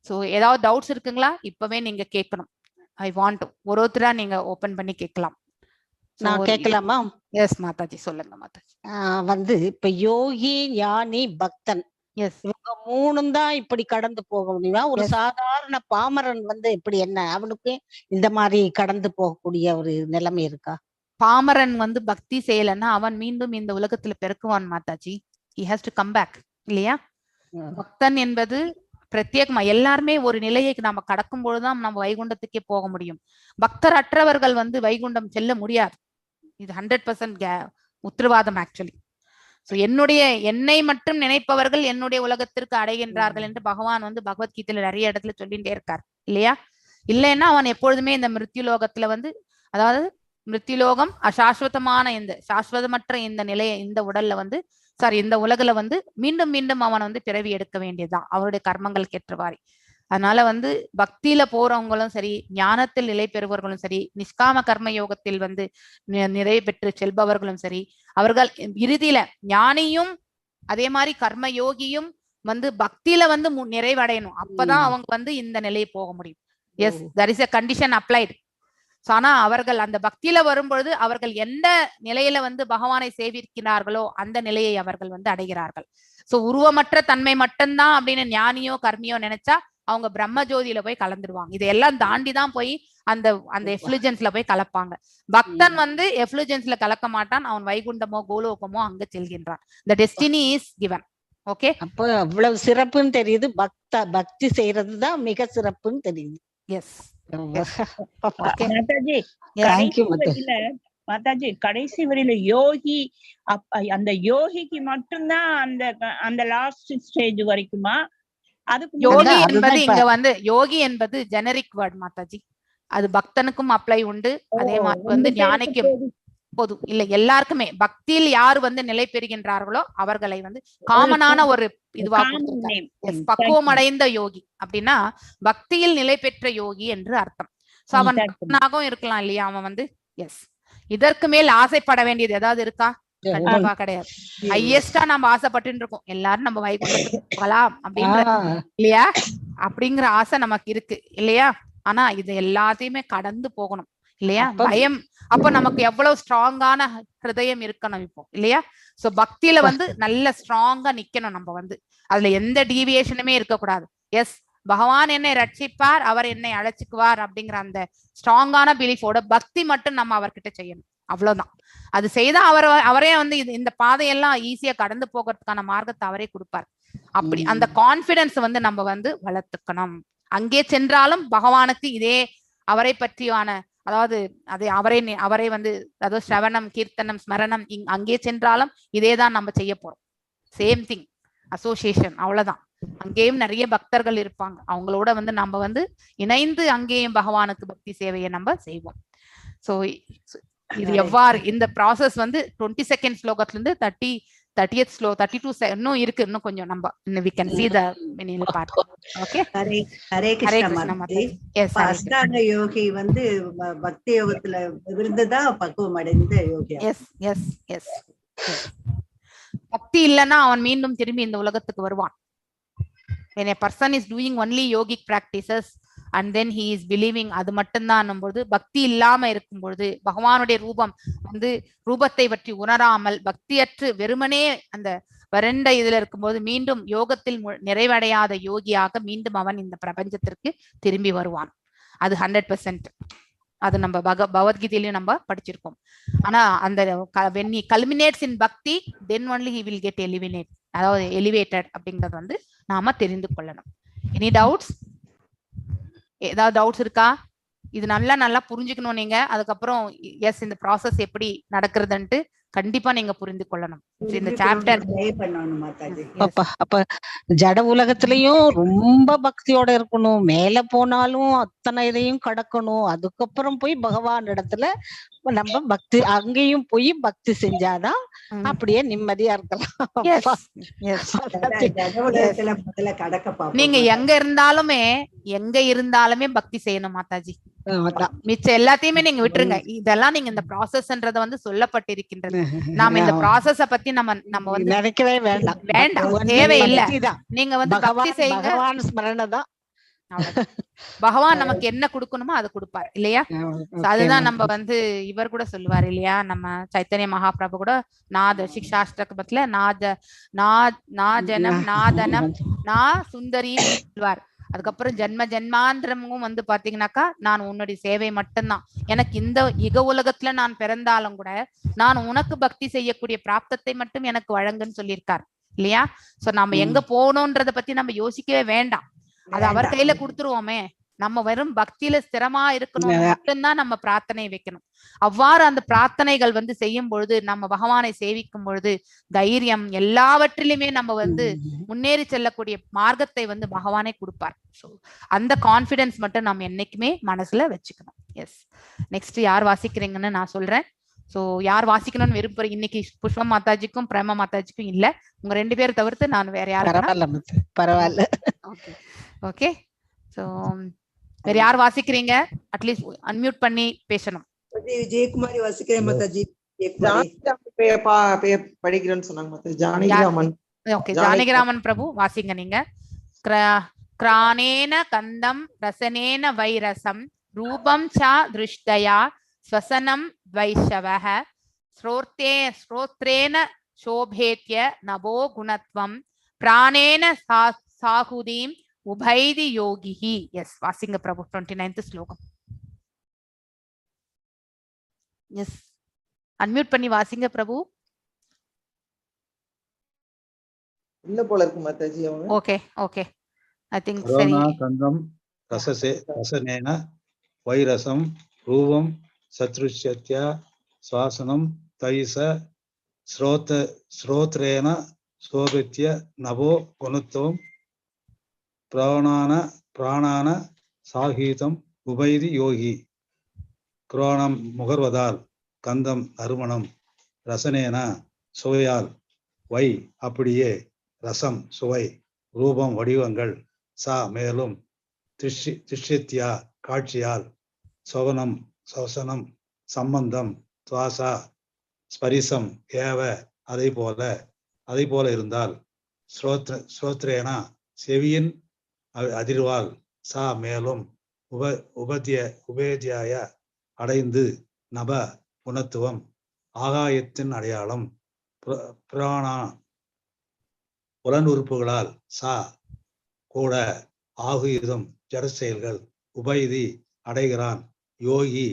சோ ஏதாவது டவுட்ஸ் இருக்குங்களா? இப்பவே நீங்க கேட்கணும். ஐ வாண்ட் ஒருத்தரா நீங்க ஓபன் பண்ணி கேட்கலாம். நான் கேட்கலாமா? எஸ் மாதாஜி, சொல்லுங்க மாதாஜி. வந்து இப்ப யோகி, ஞானி, பக்தன், எஸ், இவங்க மூணும் தான் இப்படி கடந்து போக முடியுமா? ஒரு சாதாரண பாமரன் வந்து இப்படி என்ன அவனுக்கு இந்த மாதிரி கடந்து போகக்கூடிய ஒரு நிலைமை இருக்கா? பாமரன் வந்து பக்தி செய்யலன்னா அவன் மீண்டும் இந்த உலகத்துல பெருக்குவான் Mataji. he has to come back இல்லையா? பக்தன் என்பது பிரத்யேகமா எல்லாருமே ஒரு நிலையை நாம கடக்கும் பொழுதுதான் நம்ம வைகுண்டத்துக்கே போக முடியும். பக்தர் அற்றவர்கள் வந்து வைகுண்டம் செல்ல முடியாது. இது 100% உத்தரவாதம் ஆக்சுவலி. சோ என்னை மட்டும் நினைப்பவர்கள் என்னுடைய உலகத்திற்கு அடைகின்றார்கள் என்று பகவான் வந்து பகவத்கீதையில நிறைய இடத்துல சொல்லிட்டே இருக்கார் இல்லையா? இல்லைன்னா அவன் எப்பொழுதுமே இந்த மிருத்யுலோகத்துல வந்து, அதாவது மிருத்யுலோகம் அசாஸ்வதமான இந்த சாஸ்வதமற்ற இந்த நிலையை இந்த உடல்ல வந்து இந்த உலகுல வந்து மீண்டும் மீண்டும் அவன் வந்து பிறவி எடுக்க வேண்டியதுதான் அவருடைய கர்மங்களுக்கு ஏற்றவாறு. அதனால வந்து பக்தியில போறவங்களும் சரி, ஞானத்தில் நிலை பெறுபவர்களும் சரி, நிஷ்காம கர்ம யோகத்தில் வந்து நிறைவு பெற்று செல்பவர்களும் சரி, அவர்கள் இறுதியில ஞானியும் அதே மாதிரி கர்ம யோகியும் வந்து பக்தியில வந்து நிறைவடையணும். அப்பதான் அவங்க வந்து இந்த நிலையை போக முடியும். Yes, there is a condition applied. ஆனா அவர்கள் அந்த பக்தியில வரும்பொழுது அவர்கள் எந்த நிலையில வந்து பகவானை சேவிக்கிறார்களோ அந்த நிலையை அவர்கள் வந்து அடைகிறார்கள். சோ உருவமற்ற தன்மை மட்டும்தான் அப்படின்னு ஞானியோ கர்மியோ நினைச்சா அவங்க பிரம்ம ஜோதியில போய் கலந்துருவாங்க. இதையெல்லாம் தாண்டிதான் போய் அந்த எஃப்ளுஜன்ஸ்ல போய் கலப்பாங்க. பக்தன் வந்து எஃப்ளுஜன்ஸ்ல கலக்க மாட்டான். அவன் வைகுண்டமோ கோலோகமோ அங்க செல்கின்றான். the destiny is given. Okay, அப்போ அவ்வளவு சிறப்புன்னு தெரியுது. பக்தி செய்யறதுதான் மிக சிறப்புன்னு தெரியுது. எஸ் மாதாஜி, கடைசி வரையில யோகி, அந்த யோகிக்கு மட்டும்தான் அந்த லாஸ்ட் ஸ்டேஜ் வரைக்குமா? அதுக்கு யோகி என்பது இங்க வந்து யோகி என்பது ஜெனரிக் வேர்ட் மாதாஜி. அது பக்தனுக்கும் அப்ளை உண்டு, அதே மாதிரி வந்து ஞானிக்கும் பொது இல்ல. எல்லாருக்குமே பக்தியில் யார் வந்து நிலை பெறுகின்றார்களோ அவர்களை வந்து காமனான ஒரு இதுவா பக்குவம் அடைந்த யோகி அப்படின்னா பக்தியில் நிலை பெற்ற யோகி என்று அர்த்தம். சோ அவன் பக்தனாகவும் இருக்கலாம் இல்லையா? அவன் வந்து எஸ், இதற்கு மேல் ஆசைப்பட வேண்டியது ஏதாவது இருக்கா? கண்டிப்பா கிடையாது. ஹையஸ்டா நம்ம ஆசைப்பட்டு இருக்கோம் எல்லாரும் நம்ம வைகுண்டத்துக்கு போகலாம் அப்படின்ற இல்லையா? அப்படிங்கிற ஆசை நமக்கு இருக்கு இல்லையா? ஆனா இது எல்லாத்தையுமே கடந்து போகணும் இல்லையா? பயம். அப்ப நமக்கு எவ்வளவு ஸ்ட்ராங்கான ஹிருதயம் இருக்கணும் இப்போ இல்லையா? சோ பக்தியில வந்து நல்ல ஸ்ட்ராங்கா நிக்கணும். நம்ம வந்து அதுல எந்த டீவியேஷனுமே இருக்கக்கூடாது. எஸ், பகவான் என்னை ரட்சிப்பார், அவர் என்னை அழைச்சிக்குவார் அப்படிங்கிற அந்த ஸ்ட்ராங்கான பிலீஃபோட பக்தி மட்டும் நம்ம அவர்கிட்ட செய்யணும். அவ்வளவுதான். அது செய்தா அவரே வந்து இந்த பாதையெல்லாம் ஈஸியா கடந்து போகிறதுக்கான மார்க்கத்தை அவரே கொடுப்பார். அப்படி அந்த கான்பிடன்ஸ் வந்து நம்ம வந்து வளர்த்துக்கணும். அங்கே சென்றாலும் பகவானுக்கு இதே அவரை பற்றியான, அதாவது அது அவரை வந்து அதாவது ஸ்ரவணம், கீர்த்தனம், ஸ்மரணம் அங்கே சென்றாலும் இதேதான் நம்ம செய்ய போறோம். Same thing. அசோசியேஷன், அவ்வளவுதான். அங்கேயும் நிறைய பக்தர்கள் இருப்பாங்க, அவங்களோட வந்து நம்ம வந்து இணைந்து அங்கேயும் பகவானுக்கு பக்தி சேவையை நம்ம செய்வோம். சோ இது எவ்வாறு இந்த ப்ராசஸ் வந்து 22nd ஸ்லோகத்துல இருந்து 30th ஸ்லோ 32 இன்னும் இருக்கு, இன்னும் கொஞ்சம் நம்ம we can see the many part. Okay, Hare Krishna Mataji. Yes, Ashtanga yogi வந்து பக்தி யோகத்துல இருந்துதான் பக்குவம் அடைந்த யோகி. எஸ் எஸ் எஸ் பக்தி இல்லைன்னா அவன் மீண்டும் திரும்பி இந்த உலகத்துக்கு வருவான். when a person is doing only yogic practices and then he is believing அது மட்டும்தான் போது, பக்தி இல்லாம இருக்கும்பொழுது பகவானுடைய ரூபம் வந்து ரூபத்தை பற்றி உணராமல் பக்தியற்று வெறுமனே அந்த வறண்ட இதுல இருக்கும்போது மீண்டும் யோகத்தில் நிறைவடையாத யோகியாக மீண்டும் அவன் இந்த பிரபஞ்சத்திற்கு திரும்பி வருவான். அது 100%. அது நம்ம பகவத்கீதையிலயும் நம்ம படிச்சிருக்கோம். ஆனா அந்த when he culminates in bhakti, then only he will get elevated அப்படிங்கறது வந்து நாம தெரிந்து கொள்ளணும். Any doubts? ஏதாவது டவுட்ஸ் இருக்கா? இது நல்லா புரிஞ்சுக்கணும் நீங்க. அதுக்கப்புறம் எஸ் இந்த ப்ராசஸ் எப்படி நடக்கிறதுன்ட்டு கண்டிப்பா நீங்க புரிந்து கொள்ளணும். இந்த சாப்டர் அப்ப ஜட உலகத்திலயும் ரொம்ப பக்தியோட இருக்கணும், மேல போனாலும் அத்தனை இதையும் கடக்கணும், அதுக்கப்புறம் போய் பகவான் இடத்துல நம்ம பக்தி அங்கேயும் போய் பக்தி செஞ்சாதான் அப்படியே நிம்மதியா இருக்கலாம். நீங்க எங்க இருந்தாலுமே பக்தி செய்யணும் மாதாஜி. மிச்சம் எல்லாத்தையுமே நீங்க விட்டுருங்க. இதெல்லாம் நீங்க இந்த ப்ராசஸ்ன்றத வந்து சொல்லப்பட்டிருக்கின்றது. நாம இந்த ப்ராசஸ பத்தி நம்ம வந்து நினைக்கவே வேண்டாம், தேவையில்லை. நீங்க வந்து பக்தி செய்யுங்க, பகவான் ஸ்மரணை தான். பகவான் நமக்கு என்ன கொடுக்கணுமோ அதை கொடுப்பார் இல்லையா? அதுதான் நம்ம வந்து இவர் கூட சொல்லுவார் இல்லையா, நம்ம சைத்தன்ய மகாபிரபு கூட நாத சிக்ஷாஷ்டகத்துல நாஜனம் நாதனம் நா சுந்தரி சொல்வார். அதுக்கப்புறம் ஜென்மாந்திரமும் வந்து பாத்தீங்கன்னாக்கா நான் உன்னுடைய சேவை மட்டும்தான், எனக்கு இந்த இக உலகத்துல நான் பிறந்தாலும் கூட நான் உனக்கு பக்தி செய்யக்கூடிய பிராப்தத்தை மட்டும் எனக்கு வழங்குன்னு சொல்லியிருக்கார் இல்லையா? சோ நம்ம எங்க போகணும்ன்றத பத்தி நம்ம யோசிக்கவே வேண்டாம், அது அவர் கையில கொடுத்துருவோமே. நம்ம வெறும் பக்தியில ஸ்திரமா இருக்கணும் மட்டும்தான் நம்ம பிரார்த்தனை வைக்கணும். அவ்வாறு அந்த பிரார்த்தனைகள் வந்து செய்யும் பொழுது, நம்ம பகவானை சேவிக்கும் பொழுது தைரியம் எல்லாவற்றிலுமே நம்ம வந்து முன்னேறி செல்லக்கூடிய மார்க்கத்தை வந்து பகவானே கொடுப்பார். ஸோ அந்த கான்பிடன்ஸ் மட்டும் நம்ம என்னைக்குமே மனசுல வச்சுக்கணும். எஸ், நெக்ஸ்ட் யார் வாசிக்கிறீங்கன்னு நான் சொல்றேன். சோ யார் வாசிக்கணும்னு விரும்புறேன்? இன்னைக்கு புஷ்பா மாதாஜிக்கும் பிரேமா மாதாஜிக்கும் இல்ல, உங்க 2 பேரை தவிர்த்து நான் வேற யாரும் பரவாயில்ல. ஓகே, சோ வேற யார் வாசிக்கிறீங்க? அட்லீஸ்ட் அன்மியூட் பண்ணி பேசணும். ஜெயக்குமாரி வாசிக்கிறேன் மாதாஜி. படிக்கிறேன்னு சொன்னாங்க மாதாஜி. ஜானகிராமன். ஓகே, ஜானகிராமன் பிரபு வாசிங்க நீங்க. கிரானேன கந்தம் ரசனேன வைரசம் ரூபம் ச திருஷ்டயா ஸ்வசனம் வைஷவஹ ஸ்ரோத்ரேன சோபேத்ய நபோ குணத்வம் பிராணேன சாகுதீம் உபைதி யோகிஹி. எஸ், வாசிங்க பிரபு 29th ஸ்லோகம். எஸ், அன்மியூட் பண்ணி வாசிங்க பிரபு. இல்ல போல இருக்கு Mataji. Okay okay, I think சரி. கந்தம் ரசனேன வைரசம் ரூபம் சத்ருஷ்யத்ய சுவாசனம் தைச ஸ்ரோத்ரேன சோபித்ய நபோ குணத்துவம் பிராணான சாகீதம் உபைதி யோகி. குரோணம் முகர்வதால், கந்தம் நறுமணம், ரசனேன சுவையால், வை அப்படியே, ரசம் சுவை, ரூபம் வடிவங்கள், சா மேலும், திஷ்யத்யா காட்சியால், சோவனம் சவசனம் சம்பந்தம், துவாசா ஸ்பரிசம் ஏவ அதை போல இருந்தால், ஸ்ரோத்ரேனா செவியின் அதிர்வால், சா மேலும், உபேதியாய அடைந்து, நப குணத்துவம் ஆகாயத்தின் அடையாளம், பிராணா புலன் உறுப்புகளால், சா கூட, ஆகுயுதம் ஜட செயல்கள், உபைதி அடைகிறான், யோகி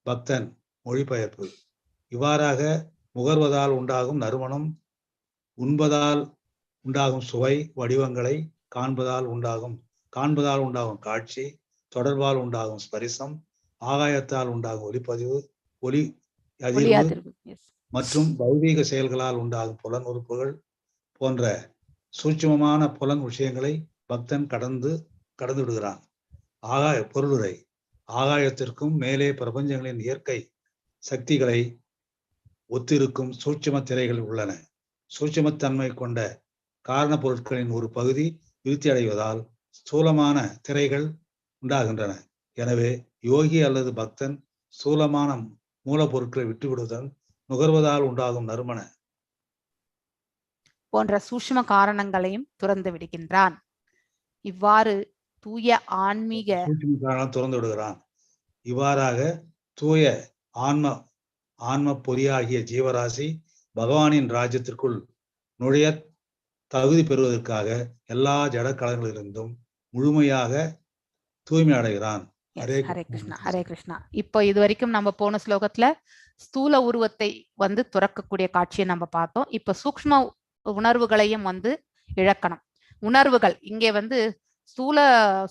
பக்தன். மொழிபெயர்ப்பு: இவ்வாறாக முகர்வதால் உண்டாகும் நறுமணம், உண்பதால் உண்டாகும் சுவை வடிவங்களை, காண்பதால் உண்டாகும் காட்சி, தொடர்பால் உண்டாகும் ஸ்பரிசம், ஆகாயத்தால் உண்டாகும் ஒலிப்பதிவு, ஒலி அதிர்வு மற்றும் பௌதீக செயல்களால் உண்டாகும் புலன் உறுப்புகள் போன்ற சூட்சுமமான புலன் விஷயங்களை பக்தன் கடந்து விடுகிறான். பொருளுரை ஆகாயத்திற்கும் மேலே பிரபஞ்சங்களின் இயற்கை சக்திகளை ஒத்திருக்கும் சூட்சும திரைகள் உள்ளன. சூட்சுமத்தன்மை கொண்ட காரண பொருட்களின் ஒரு பகுதி விருத்தி அடைவதால் ஸ்தூலமான திரைகள் உண்டாகின்றன. எனவே யோகி அல்லது பக்தன் ஸ்தூலமான மூலப்பொருட்களை விட்டுவிடுவதால் நுகர்வதால் உண்டாகும் நறுமண போன்ற சூட்சும காரணங்களையும் துறந்து விடுகின்றான். இவ்வாறு தூய ஆன்மீக துறந்து விடுகிறான். இவ்வாறாக தூய ஆன்ம பொறியாகிய ஜீவராசி பகவானின் ராஜ்யத்திற்குள் நுழைய தகுதி பெறுவதற்காக எல்லா ஜடக்கலங்களிலிருந்தும் முழுமையாக தூய்மை அடைகிறான். ஹரே கிருஷ்ணா, ஹரே கிருஷ்ணா. இப்போ இது வரைக்கும் நம்ம போன ஸ்லோகத்துல ஸ்தூல உருவத்தை துறக்கக்கூடிய காட்சியை நம்ம பார்த்தோம். இப்ப சூக்ஷ்ம உணர்வுகளையும் இழக்கணும். உணர்வுகள் இங்கே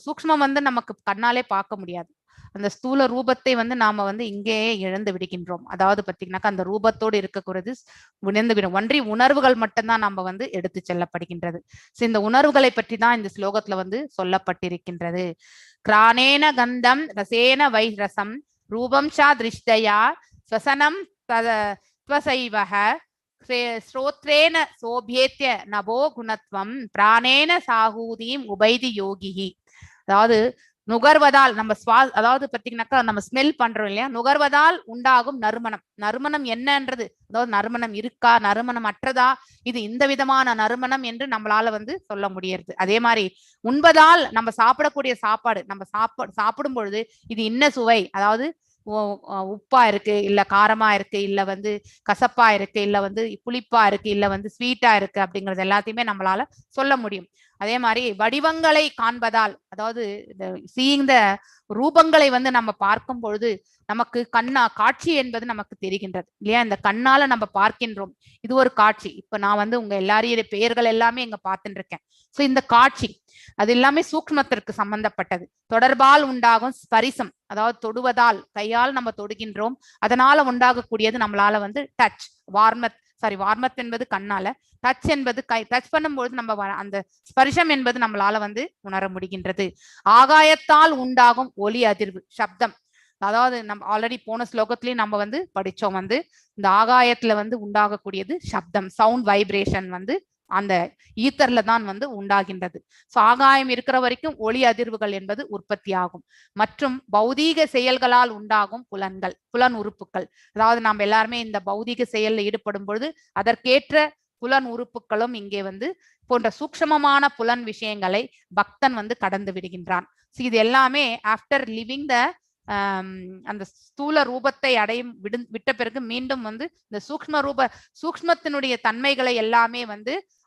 சூக்ஷ்மம் நமக்கு கண்ணாலே பார்க்க முடியாது. அந்த ஸ்தூல ரூபத்தை நாம இங்கேயே இழந்து விடுகின்றோம். அதாவது பாத்தீங்கன்னாக்கா அந்த ரூபத்தோடு இருக்கக்கூடியது உணர்ந்து விடும். ஒன்றி உணர்வுகள் மட்டும்தான் நம்ம எடுத்து செல்லப்படுகின்றது. இந்த உணர்வுகளை பற்றி தான் இந்த ஸ்லோகத்துல சொல்லப்பட்டிருக்கின்றது. கிரானேன கந்தம் ரசேன வைரசம் ரூபம் சா திருஷ்டயா ஸ்வசனம் தவசைவஹ ஸ்ரோத்ரேன சோபியேத்ய நபோ குணத்வம் பிராணேன சாகூதீம் உபைதி யோகிஹி. அதாவது நுகர்வதால் நம்ம அதாவது பாத்தீங்கன்னாக்கா நம்ம ஸ்மெல் பண்றோம் இல்லையா, நுகர்வதால் உண்டாகும் நறுமணம். நறுமணம் என்னன்றது, அதாவது நறுமணம் இருக்கா, நறுமணம் அற்றதா, இது இந்த விதமான நறுமணம் என்று நம்மளால சொல்ல முடியாது. அதே மாதிரி உண்பதால் நம்ம சாப்பிடக்கூடிய சாப்பாடு, நம்ம சாப்பிடும் பொழுது இது இன்ன சுவை, அதாவது உப்பா இருக்கு, இல்ல காரமா இருக்கு, இல்ல கசப்பா இருக்கு, இல்ல புளிப்பா இருக்கு, இல்ல ஸ்வீட்டா இருக்கு அப்படிங்கறது எல்லாத்தையுமே நம்மளால சொல்ல முடியும். அதே மாதிரி வடிவங்களை காண்பதால், அதாவது சீயிங் த ரூபங்களை நம்ம பார்க்கும் பொழுது நமக்கு காட்சி என்பது நமக்கு தெரிகின்றது இல்லையா. இந்த கண்ணால நம்ம பார்க்கின்றோம், இது ஒரு காட்சி. இப்ப நான் உங்க எல்லாரையும் பெயர்கள் எல்லாமே இங்க பார்த்துட்டு இருக்கேன். சோ இந்த காட்சி அது எல்லாமே சூக்ஷ்மத்திற்கு சம்பந்தப்பட்டது. தொடர்பால் உண்டாகும் ஸ்பரிசம், அதாவது தொடுவதால், கையால் நம்ம தொடுகின்றோம், அதனால உண்டாகக்கூடியது நம்மளால டச், வார்மத் என்பது கண்ணால, டச் என்பது டச் பண்ணும்போது நம்ம அந்த ஸ்பர்ஷம் என்பது நம்மளால உணர முடிகின்றது. ஆகாயத்தால் உண்டாகும் ஒலி அதிர்வு, சப்தம், அதாவது நம்ம ஆல்ரெடி போன ஸ்லோகத்திலயும் நம்ம படிச்சோம். இந்த ஆகாயத்துல உண்டாகக்கூடியது சப்தம், சவுண்ட் வைப்ரேஷன் அந்த ஈத்தர்ல தான் உண்டாகின்றது. சோ ஆகாயம் இருக்கிற வரைக்கும் ஒளி அதிர்வுகள் என்பது உற்பத்தி ஆகும். மற்றும் பௌதீக செயல்களால் உண்டாகும் புலன் உறுப்புகள், அதாவது நாம் எல்லாருமே இந்த பௌதீக செயல்ல ஈடுபடும் பொழுது அதற்கேற்ற புலன் உறுப்புகளும் இங்கே போன்ற சூக்ஷ்மமான புலன் விஷயங்களை பக்தன் கடந்து விடுகின்றான். இது எல்லாமே ஆஃப்டர் லிவிங் த அந்த ஸ்தூல ரூபத்தை அடையும் விட்ட பிறகு மீண்டும் இந்த சூக்ஷ்மத்தினுடைய தன்மைகளை எல்லாமே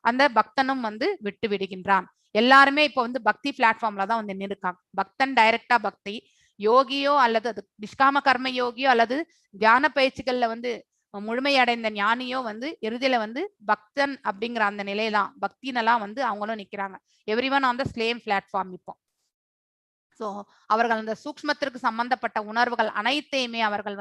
அந்த பக்தனும் விட்டு விடுகின்றான். எல்லாருமே இப்ப பக்தி பிளாட்ஃபார்ம்ல தான் நின்றுருக்காங்க. பக்தன் டைரக்டா பக்தி யோகியோ அல்லது அது நிஷ்காம கர்ம யோகியோ அல்லது தியான பயிற்சிகள்ல முழுமையடைந்த ஞானியோ இறுதியில பக்தன் அப்படிங்கிற அந்த நிலையெல்லாம் பக்தினெல்லாம் அவங்களும் நிக்கிறாங்க. Everyone on the same platform இப்போ. சோ அவர்கள் அந்த சூக்ஷ்மத்திற்கு சம்பந்தப்பட்ட உணர்வுகள் அனைத்தையுமே அவர்கள்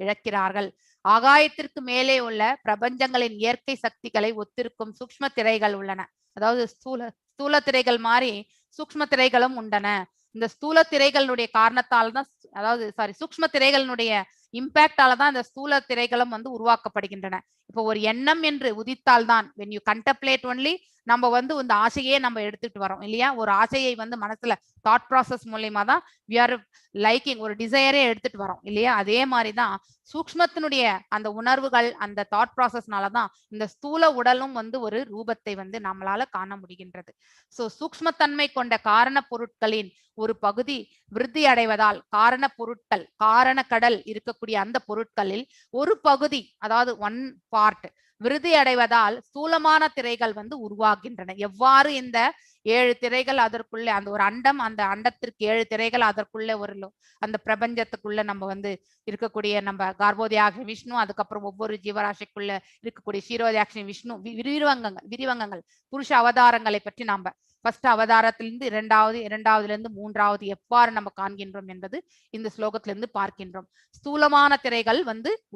இழக்கிறார்கள். ஆகாயத்திற்கு மேலே உள்ள பிரபஞ்சங்களின் இயற்கை சக்திகளை ஒத்திருக்கும் சூக்ஷ்ம திரைகள் உள்ளன. அதாவது ஸ்தூல திரைகள் மாதிரி சூக்ஷ்ம திரைகளும் உண்டன. இந்த ஸ்தூல திரைகளுடைய காரணத்தால் தான், அதாவது சூக்ஷ்ம திரைகளினுடைய இம்பாக்டால தான் இந்த ஸ்தூல திரைகளும் உருவாக்கப்படுகின்றன. இப்போ ஒரு எண்ணம் என்று உதித்தால் தான், when you contemplate only, நம்ம இந்த ஆசையே நம்ம எடுத்துட்டு வரோம் இல்லையா. ஒரு ஆசையை மனசுல தாட் ப்ராசஸ் மூலியமா தான் we are liking, ஒரு டிசையரே எடுத்துட்டு வரோம் இல்லையா. அதே மாதிரிதான் சூக்ஷ்மத்தினுடைய அந்த உணர்வுகள், அந்த தாட் ப்ராசஸ்னாலதான் இந்த ஸ்தூல உடலும் ஒரு ரூபத்தை நம்மளால காண முடிகின்றது. சோ சூக்ஷ்மத்தன்மை கொண்ட காரண பொருட்களின் ஒரு பகுதி விருத்தி அடைவதால், காரண பொருட்கள், காரண கடல் இருக்கக்கூடிய அந்த பொருட்களில் ஒரு பகுதி, அதாவது ஒன் பார்ட் விருதி அடைவதால் ஸ்தூலமான திரைகள் உருவாகின்றன. எவ்வாறு இந்த 7 திரைகள் அதற்குள்ளே, அந்த ஒரு அண்டம், அந்த அண்டத்திற்கு 7 திரைகள் அதற்குள்ளே ஒரு அந்த பிரபஞ்சத்துக்குள்ள நம்ம இருக்கக்கூடிய நம்ம கார்போதியாக விஷ்ணு, அதுக்கப்புறம் ஒவ்வொரு ஜீவராசிக்குள்ள இருக்கக்கூடிய சீரோதியாட்சி விஷ்ணு, விரிவங்கங்கள் புருஷ அவதாரங்களை பற்றி நாம ஃபர்ஸ்ட் அவதாரத்திலிருந்து இரண்டாவதுல இருந்து மூன்றாவது எவ்வாறு நம்ம காண்கின்றோம் என்பது இந்த ஸ்லோகத்திலிருந்து பார்க்கின்றோம். ஸ்தூலமான திரைகள்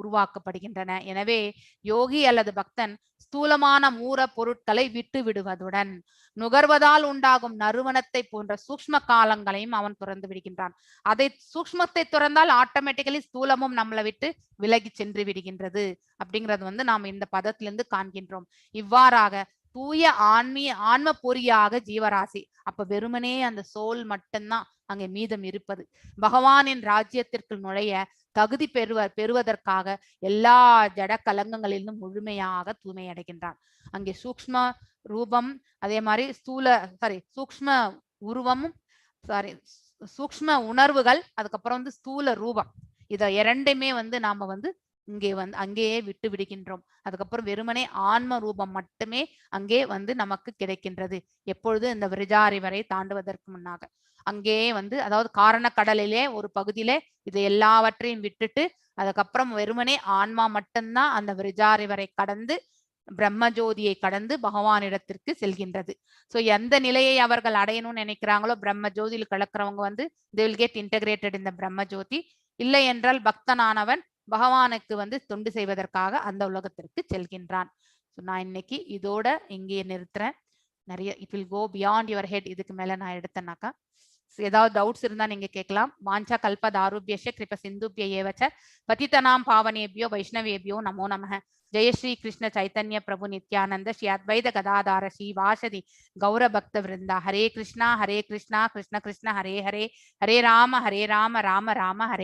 உருவாக்கப்படுகின்றன. எனவே யோகி அல்லது பக்தன் ஸ்தூலமான மூல பொருட்களை விட்டு விடுவதுடன் நுகர்வதால் உண்டாகும் நறுமணத்தை போன்ற சூக்ஷ்ம காலங்களையும் அவன் துறந்து விடுகின்றான். அதை சூக்ஷ்மத்தை துறந்தால் ஆட்டோமேட்டிக்கலி ஸ்தூலமும் நம்மளை விட்டு விலகி சென்று விடுகின்றது அப்படிங்கிறது நாம் இந்த பதத்திலிருந்து காண்கின்றோம். இவ்வாறாக தூய ஆன்ம பொறியாக ஜீவராசி, அப்ப வெறுமனே அந்த சோல் மட்டும்தான் அங்கே மீதம் இருப்பது. பகவானின் ராஜ்யத்திற்குள் நுழைய தகுதி பெறுவதற்காக எல்லா ஜட கலங்கங்களிலும் முழுமையாக தூய்மை அடைகின்றான். அங்கே சூக்ஷ்ம ரூபம், அதே மாதிரி சூக்ஷ்ம உருவமும் சூக்ஷ்ம உணர்வுகள், அதுக்கப்புறம் ஸ்தூல ரூபம், இத இரண்டுமே நாம இங்கே அங்கேயே விட்டு விடுகின்றோம். அதுக்கப்புறம் வெறுமனே ஆன்ம ரூபம் மட்டுமே அங்கே நமக்கு கிடைக்கின்றது. எப்பொழுது இந்த விரஜாரி வரை தாண்டுவதற்கு முன்னாக அங்கேயே அதாவது காரண கடலிலே ஒரு பகுதியிலே இது எல்லாவற்றையும் விட்டுட்டு அதுக்கப்புறம் வெறுமனே ஆன்மா மட்டும்தான் அந்த விரஜாரி வரை கடந்து பிரம்மஜோதியை கடந்து பகவானிடத்திற்கு செல்கின்றது. சோ எந்த நிலையை அவர்கள் அடையணும்னு நினைக்கிறாங்களோ பிரம்ம ஜோதியில் கலக்கிறவங்க they will get integrated in the Brahmajothi. இல்லை என்றால் பக்தனானவன் பகவானுக்கு தொண்டு செய்வதற்காக அந்த உலகத்திற்கு செல்கின்றான். நான் இன்னைக்கு இதோட இங்கே நிறுத்துறேன். நிறைய it will go beyond your head. இதுக்கு மேல நான் எடுத்தேனாக்கா ஏதாவது டவுட்ஸ் இருந்தா நீங்க கேட்கலாம். வாஞ்சா கல்ப தாருபியஷ கிருப சிந்துபிய ஏவச்ச பதிதனாம் பாவனேபியோ வைஷ்ணவேபியோ நமோ நமஹ. ஜெய ஸ்ரீ கிருஷ்ண சைத்தன்ய பிரபு நித்யானந்த ஸ்ரீ அத்வைத கதாதார ஸ்ரீ வாசதி கௌர பக்த விருந்தா. ஹரே கிருஷ்ணா கிருஷ்ண கிருஷ்ண ஹரே ஹரே, ஹரே ராம ராம ராம ஹரே